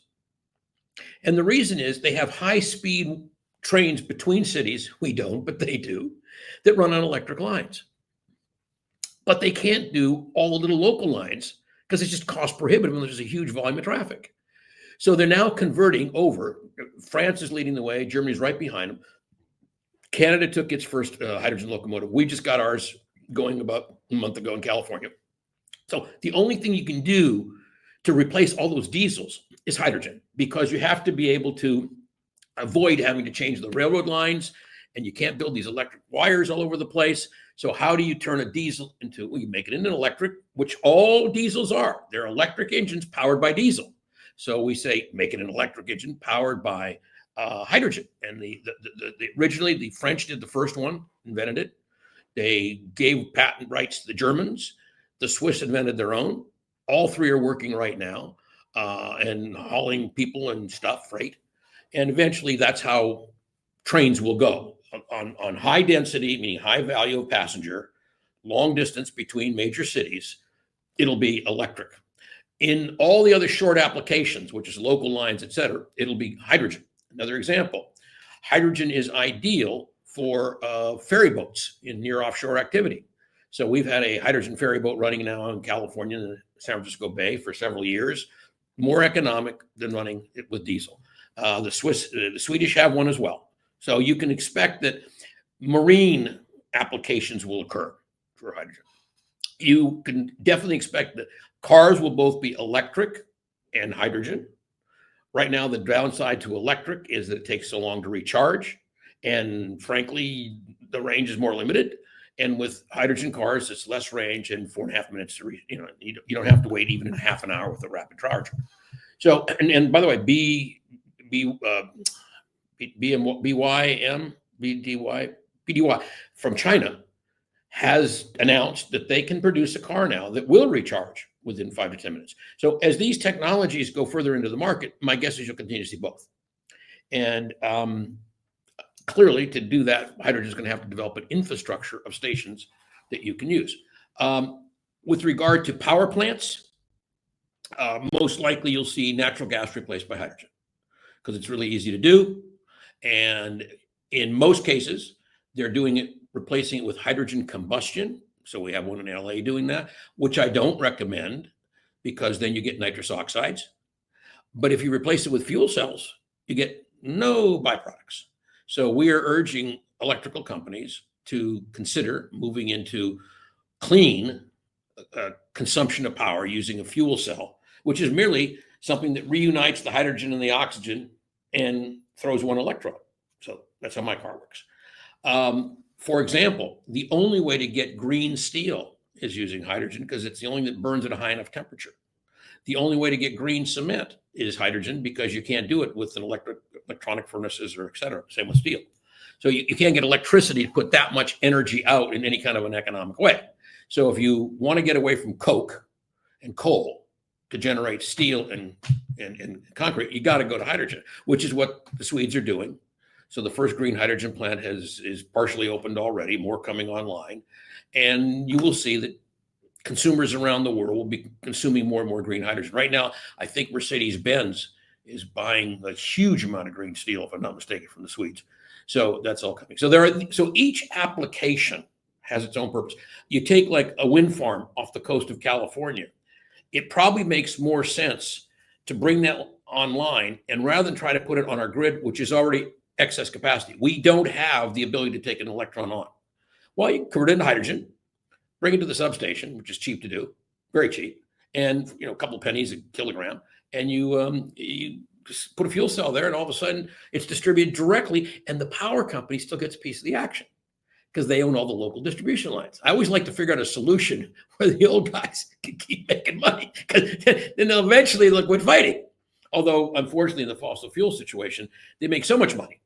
And the reason is they have high-speed trains between cities. We don't, but they do, that run on electric lines. But they can't do all the little local lines because it's just cost prohibitive and there's a huge volume of traffic. So they're now converting over. France is leading the way. Germany's right behind them. Canada took its first hydrogen locomotive. We just got ours going about a month ago in California. So the only thing you can do to replace all those diesels is hydrogen, because you have to be able to avoid having to change the railroad lines, and you can't build these electric wires all over the place. So how do you turn a diesel into, you make it into an electric, which all diesels are. They're electric engines powered by diesel. So we say, make it an electric engine powered by hydrogen. And originally the French did the first one, invented it. They gave patent rights to the Germans. The Swiss invented their own. All 3 are working right now and hauling people and stuff, freight. And eventually that's how trains will go on high density, meaning high value of passenger, long distance between major cities. It'll be electric. In all the other short applications, which is local lines, et cetera, it'll be hydrogen. Another example, hydrogen is ideal for ferry boats in near offshore activity. So we've had a hydrogen ferry boat running now in California, in the San Francisco Bay, for several years, more economic than running it with diesel. The Swedish have one as well. So you can expect that marine applications will occur for hydrogen. You can definitely expect that cars will both be electric and hydrogen. Right now, the downside to electric is that it takes so long to recharge. And frankly, the range is more limited. And with hydrogen cars, it's less range and 4.5 minutes to reach. You don't have to wait even a half an hour with a rapid charger. So, and by the way, BDY from China has announced that they can produce a car now that will recharge within 5 to 10 minutes. So as these technologies go further into the market, my guess is you'll continue to see both. And clearly, to do that, hydrogen is going to have to develop an infrastructure of stations that you can use. With regard to power plants, most likely you'll see natural gas replaced by hydrogen because it's really easy to do. And in most cases, they're doing it, replacing it with hydrogen combustion. So we have one in LA doing that, which I don't recommend because then you get nitrous oxides. But if you replace it with fuel cells, you get no byproducts. So we are urging electrical companies to consider moving into clean consumption of power using a fuel cell, which is merely something that reunites the hydrogen and the oxygen and throws one electron. So that's how my car works. For example, the only way to get green steel is using hydrogen because it's the only thing that burns at a high enough temperature. The only way to get green cement is hydrogen because you can't do it with an electronic furnaces or et cetera. Same with steel. So you can't get electricity to put that much energy out in any kind of an economic way. So if you want to get away from coke and coal to generate steel and concrete, you got to go to hydrogen, which is what the Swedes are doing. So the first green hydrogen plant is partially opened already, more coming online. And you will see that consumers around the world will be consuming more and more green hydrogen. Right now, I think Mercedes-Benz is buying a huge amount of green steel, if I'm not mistaken, from the Swedes. So that's all coming. So each application has its own purpose. You take like a wind farm off the coast of California, it probably makes more sense to bring that online, and rather than try to put it on our grid, which is already excess capacity, we don't have the ability to take an electron on. Well, you can convert it into hydrogen, bring it to the substation, which is cheap to do, very cheap, and a couple of pennies a kilogram, and you just put a fuel cell there, and all of a sudden it's distributed directly, and the power company still gets a piece of the action because they own all the local distribution lines. I always like to figure out a solution where the old guys can keep making money, because then they'll eventually quit fighting. Although, unfortunately, in the fossil fuel situation, they make so much money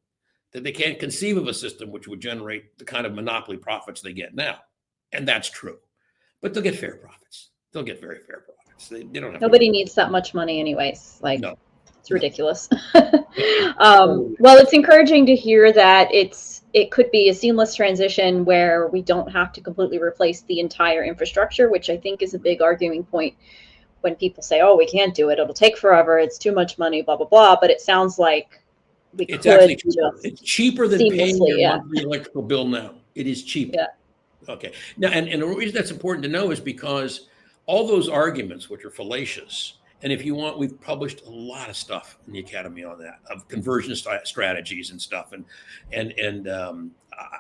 that they can't conceive of a system which would generate the kind of monopoly profits they get now. And that's true. But they'll get fair profits. They'll get very fair profits. They don't have Nobody needs that much money anyways. No. It's ridiculous. Well, it's encouraging to hear that it could be a seamless transition where we don't have to completely replace the entire infrastructure, which I think is a big arguing point when people say, oh, we can't do it. It'll take forever. It's too much money, blah, blah, blah. But it sounds like it's actually cheaper. It's cheaper than paying your yeah. monthly electrical bill now. It is cheaper. Yeah. Okay. Now, and the reason that's important to know is because all those arguments, which are fallacious, and if you want, we've published a lot of stuff in the Academy on that, of conversion strategies and stuff. And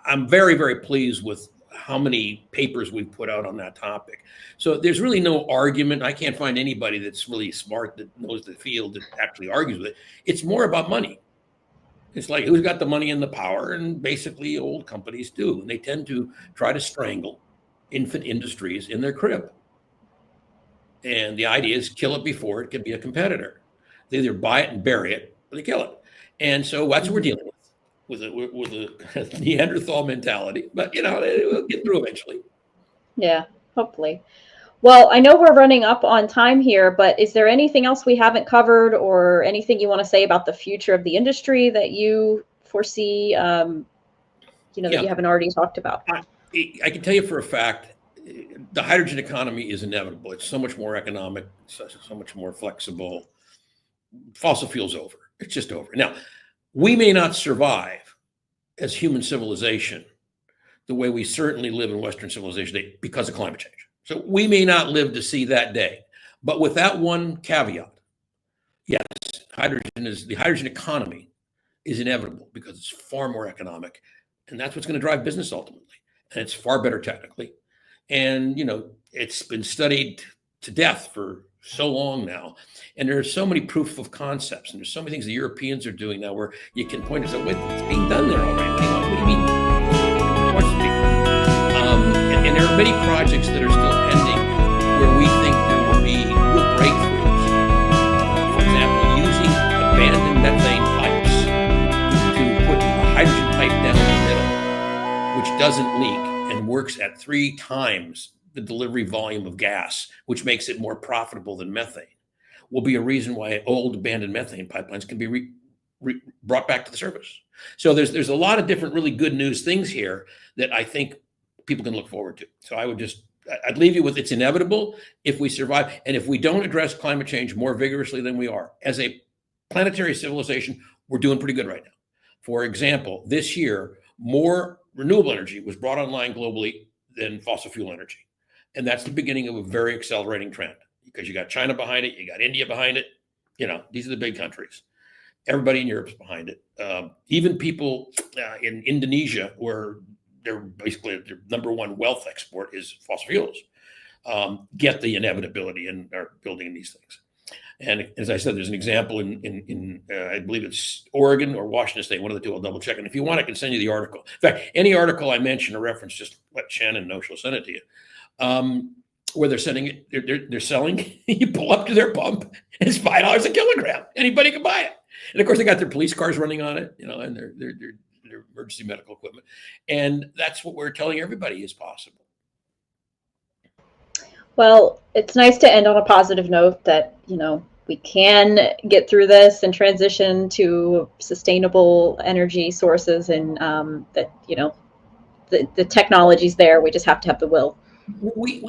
I'm very, very pleased with how many papers we've put out on that topic. So there's really no argument. I can't find anybody that's really smart that knows the field that actually argues with it. It's more about money. It's like who's got the money and the power, and basically old companies do. And they tend to try to strangle infant industries in their crib. And the idea is kill it before it can be a competitor. They either buy it and bury it, or they kill it. And so that's what we're dealing with a Neanderthal mentality. But, we'll get through eventually. Yeah, hopefully. Well, I know we're running up on time here, but is there anything else we haven't covered or anything you want to say about the future of the industry that you foresee, that you haven't already talked about? I can tell you for a fact, the hydrogen economy is inevitable. It's so much more economic, so much more flexible. Fossil fuel's over. It's just over. Now, we may not survive as human civilization the way we certainly live in Western civilization today because of climate change. So we may not live to see that day, but with that one caveat, yes, the hydrogen economy is inevitable because it's far more economic, and that's what's going to drive business ultimately. And it's far better technically. And, it's been studied to death for so long now. And there are so many proof of concepts, and there's so many things the Europeans are doing now where you can point to say, wait, it's being done there already. What do you mean? Of course it's being done. And there are many projects that are still pending where we think there will be real breakthroughs. For example, using abandoned methane pipes to put a hydrogen pipe down the middle, which doesn't leak and works at 3 times the delivery volume of gas, which makes it more profitable than methane, will be a reason why old abandoned methane pipelines can be brought back to the surface. So there's a lot of different really good news things here that I think people can look forward to. So I'd leave you with it's inevitable if we survive. And if we don't address climate change more vigorously than we are, as a planetary civilization, we're doing pretty good right now. For example, this year, more renewable energy was brought online globally than fossil fuel energy. And that's the beginning of a very accelerating trend because you got China behind it, you got India behind it. These are the big countries. Everybody in Europe's behind it. Even people in Indonesia, where they're basically their number one wealth export is fossil fuels, get the inevitability and are building these things. And as I said, there's an example in I believe it's Oregon or Washington State, one of the two. I'll double check. And if you want, I can send you the article. In fact, any article I mention or reference, just let Shannon know. She'll send it to you. Where they're sending it, they're selling. You pull up to their pump, and it's $5 a kilogram. Anybody can buy it. And of course, they got their police cars running on it, and their emergency medical equipment. And that's what we're telling everybody is possible. Well, it's nice to end on a positive note that, we can get through this and transition to sustainable energy sources, and that, the technology's there. We just have to have the will.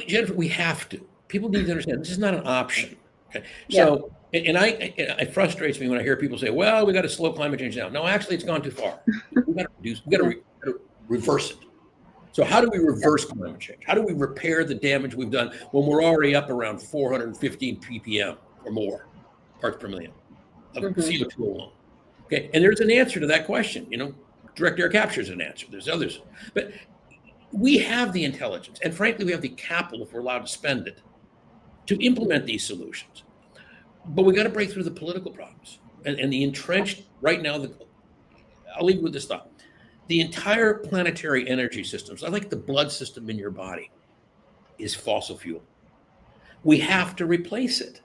Jennifer, we have to. People need to understand this is not an option. Okay, so it frustrates me when I hear people say, "Well, we got to slow climate change down." No, actually, it's gone too far. We got to reverse it. So, how do we reverse climate change? How do we repair the damage we've done when we're already up around 415 ppm or more parts per million of CO2 alone? Okay, and there's an answer to that question. Direct air capture is an answer. There's others, but we have the intelligence, and frankly, we have the capital, if we're allowed to spend it, to implement these solutions. But we got to break through the political problems and the entrenched right now. I'll leave you with this thought: the entire planetary energy system, so like the blood system in your body, is fossil fuel. We have to replace it.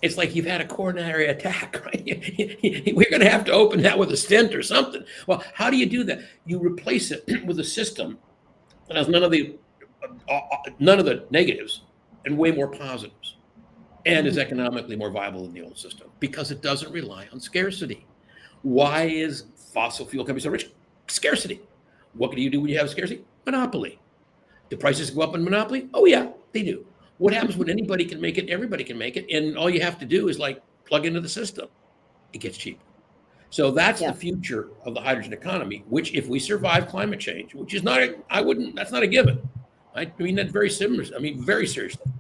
It's like you've had a coronary attack, right? We're going to have to open that with a stent or something. Well, how do you do that? You replace it with a system that has none of the negatives and way more positives, and is economically more viable than the old system because it doesn't rely on scarcity. Why is fossil fuel companies so rich? Scarcity. What can you do when you have scarcity? Monopoly. Do prices go up in monopoly? Oh yeah, they do. What happens when anybody can make it, everybody can make it, and all you have to do is plug into the system. It gets cheaper. So that's the future of the hydrogen economy, which if we survive climate change, which is that's not a given. I mean that very seriously.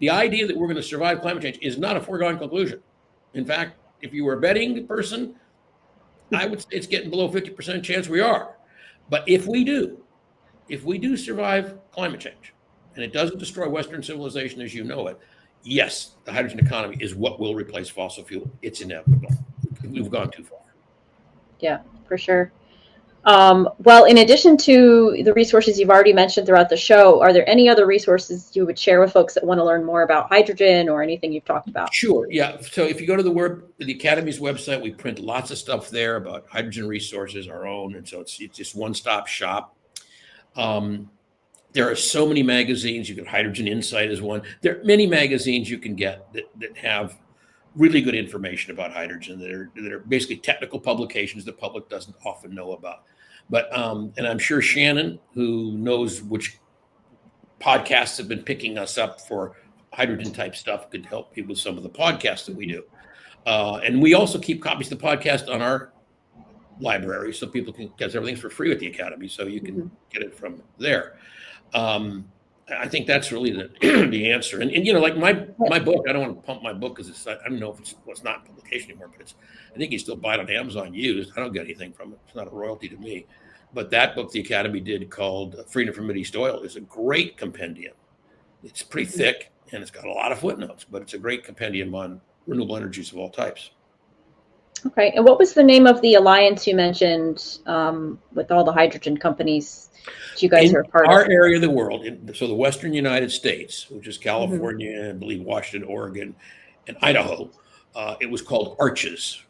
The idea that we're going to survive climate change is not a foregone conclusion. In fact, if you were a betting person, I would say it's getting below 50% chance we are. But if we do survive climate change, and it doesn't destroy Western civilization as you know it, yes, the hydrogen economy is what will replace fossil fuel. It's inevitable. We've gone too far. Yeah, for sure. Well, in addition to the resources you've already mentioned throughout the show, are there any other resources you would share with folks that want to learn more about hydrogen or anything you've talked about? Sure. Yeah. So if you go to the Academy's website, we print lots of stuff there about hydrogen resources, our own. And so it's just one-stop shop. There are so many magazines. You get Hydrogen Insight is one. There are many magazines you can get that have really good information about hydrogen that are basically technical publications the public doesn't often know about. But and I'm sure Shannon, who knows which podcasts have been picking us up for hydrogen type stuff, could help you with some of the podcasts that we do. And we also keep copies of the podcast on our library, so people can, because everything's for free at the Academy, so you can get it from there. I think that's really the answer. And like my book, I don't want to pump my book because I don't know if it's not in publication anymore, but I think you still buy it on Amazon used. I don't get anything from it. It's not a royalty to me. But that book the Academy did, called Freedom from Mideast Oil, is a great compendium. It's pretty thick and it's got a lot of footnotes, but it's a great compendium on renewable energies of all types. Okay. And what was the name of the alliance you mentioned with all the hydrogen companies that you guys are a part of? Our area of the world, so the Western United States, which is California, I believe Washington, Oregon, and Idaho, it was called ARCHES.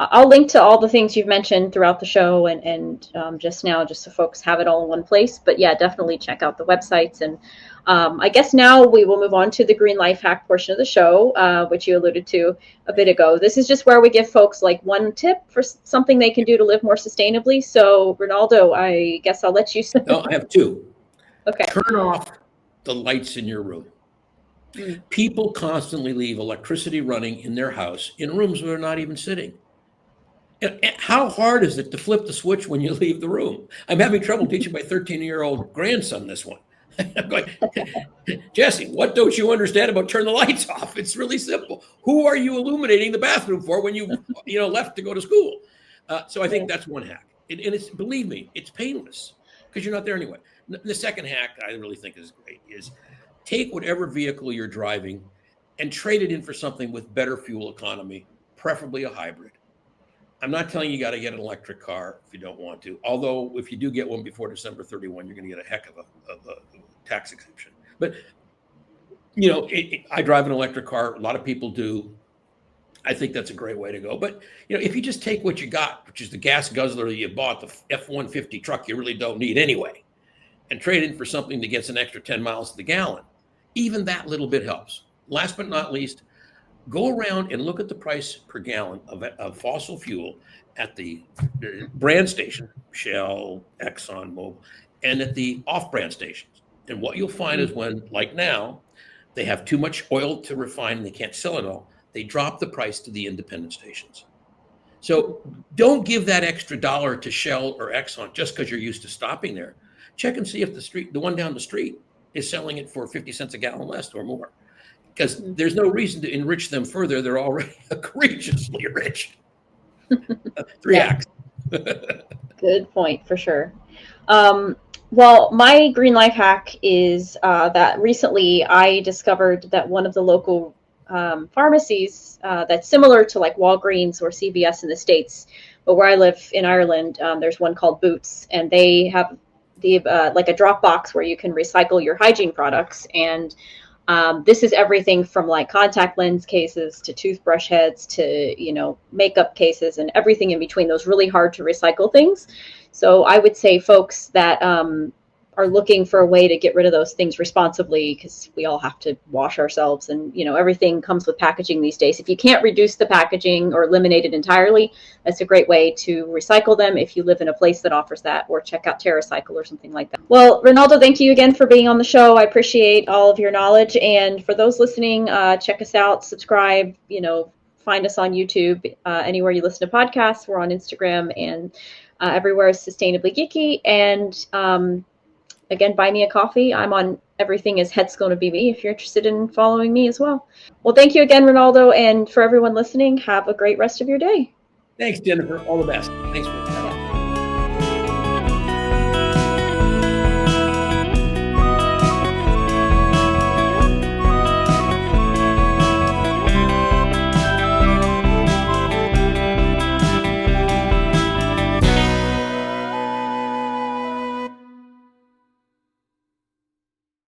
I'll link to all the things you've mentioned throughout the show and just now, just so folks have it all in one place. But yeah, definitely check out the websites. And I guess now we will move on to the Green Life Hack portion of the show, which you alluded to a bit ago. This is just where we give folks like one tip for something they can do to live more sustainably. So Rinaldo, I guess I'll let you. No, I have two. Okay. Turn off the lights in your room. People constantly leave electricity running in their house in rooms where they're not even sitting. How hard is it to flip the switch when you leave the room? I'm having trouble teaching my 13-year-old grandson this one. I'm going, Jesse, what don't you understand about turn the lights off? It's really simple. Who are you illuminating the bathroom for when you left to go to school? So I think that's one hack. And it's, believe me, it's painless because you're not there anyway. The second hack I really think is great is take whatever vehicle you're driving and trade it in for something with better fuel economy, preferably a hybrid. I'm not telling you got to get an electric car if you don't want to. Although if you do get one before December 31, you're going to get a heck of a tax exemption. But, I drive an electric car. A lot of people do. I think that's a great way to go. But, if you just take what you got, which is the gas guzzler that you bought, the F-150 truck you really don't need anyway, and trade in for something that gets an extra 10 miles to the gallon, even that little bit helps. Last but not least, go around and look at the price per gallon of fossil fuel at the brand station, Shell, Exxon, Mobil, and at the off-brand stations. And what you'll find is when, like now, they have too much oil to refine and they can't sell it all, they drop the price to the independent stations. So don't give that extra dollar to Shell or Exxon just because you're used to stopping there. Check and see if the one down the street is selling it for 50 cents a gallon less or more. Because there's no reason to enrich them further. They're already egregiously rich. 3 hacks. Good point, for sure. Well, my Green Life hack is that recently I discovered that one of the local pharmacies that's similar to like Walgreens or CVS in the States, but where I live in Ireland, there's one called Boots, and they have like a drop box where you can recycle your hygiene products. And this is everything from like contact lens cases to toothbrush heads to, makeup cases and everything in between, those really hard to recycle things. So I would say folks that are looking for a way to get rid of those things responsibly, because we all have to wash ourselves and, everything comes with packaging these days. If you can't reduce the packaging or eliminate it entirely, that's a great way to recycle them if you live in a place that offers that, or check out TerraCycle or something like that. Well, Rinaldo, thank you again for being on the show. I appreciate all of your knowledge. And for those listening, check us out, subscribe, find us on YouTube, anywhere you listen to podcasts. We're on Instagram, and everywhere is Sustainably Geeky. And again, buy me a coffee. I'm on everything is Head's Gonna Be Me if you're interested in following me as well. Well, thank you again, Rinaldo. And for everyone listening, have a great rest of your day. Thanks, Jennifer. All the best. Thanks for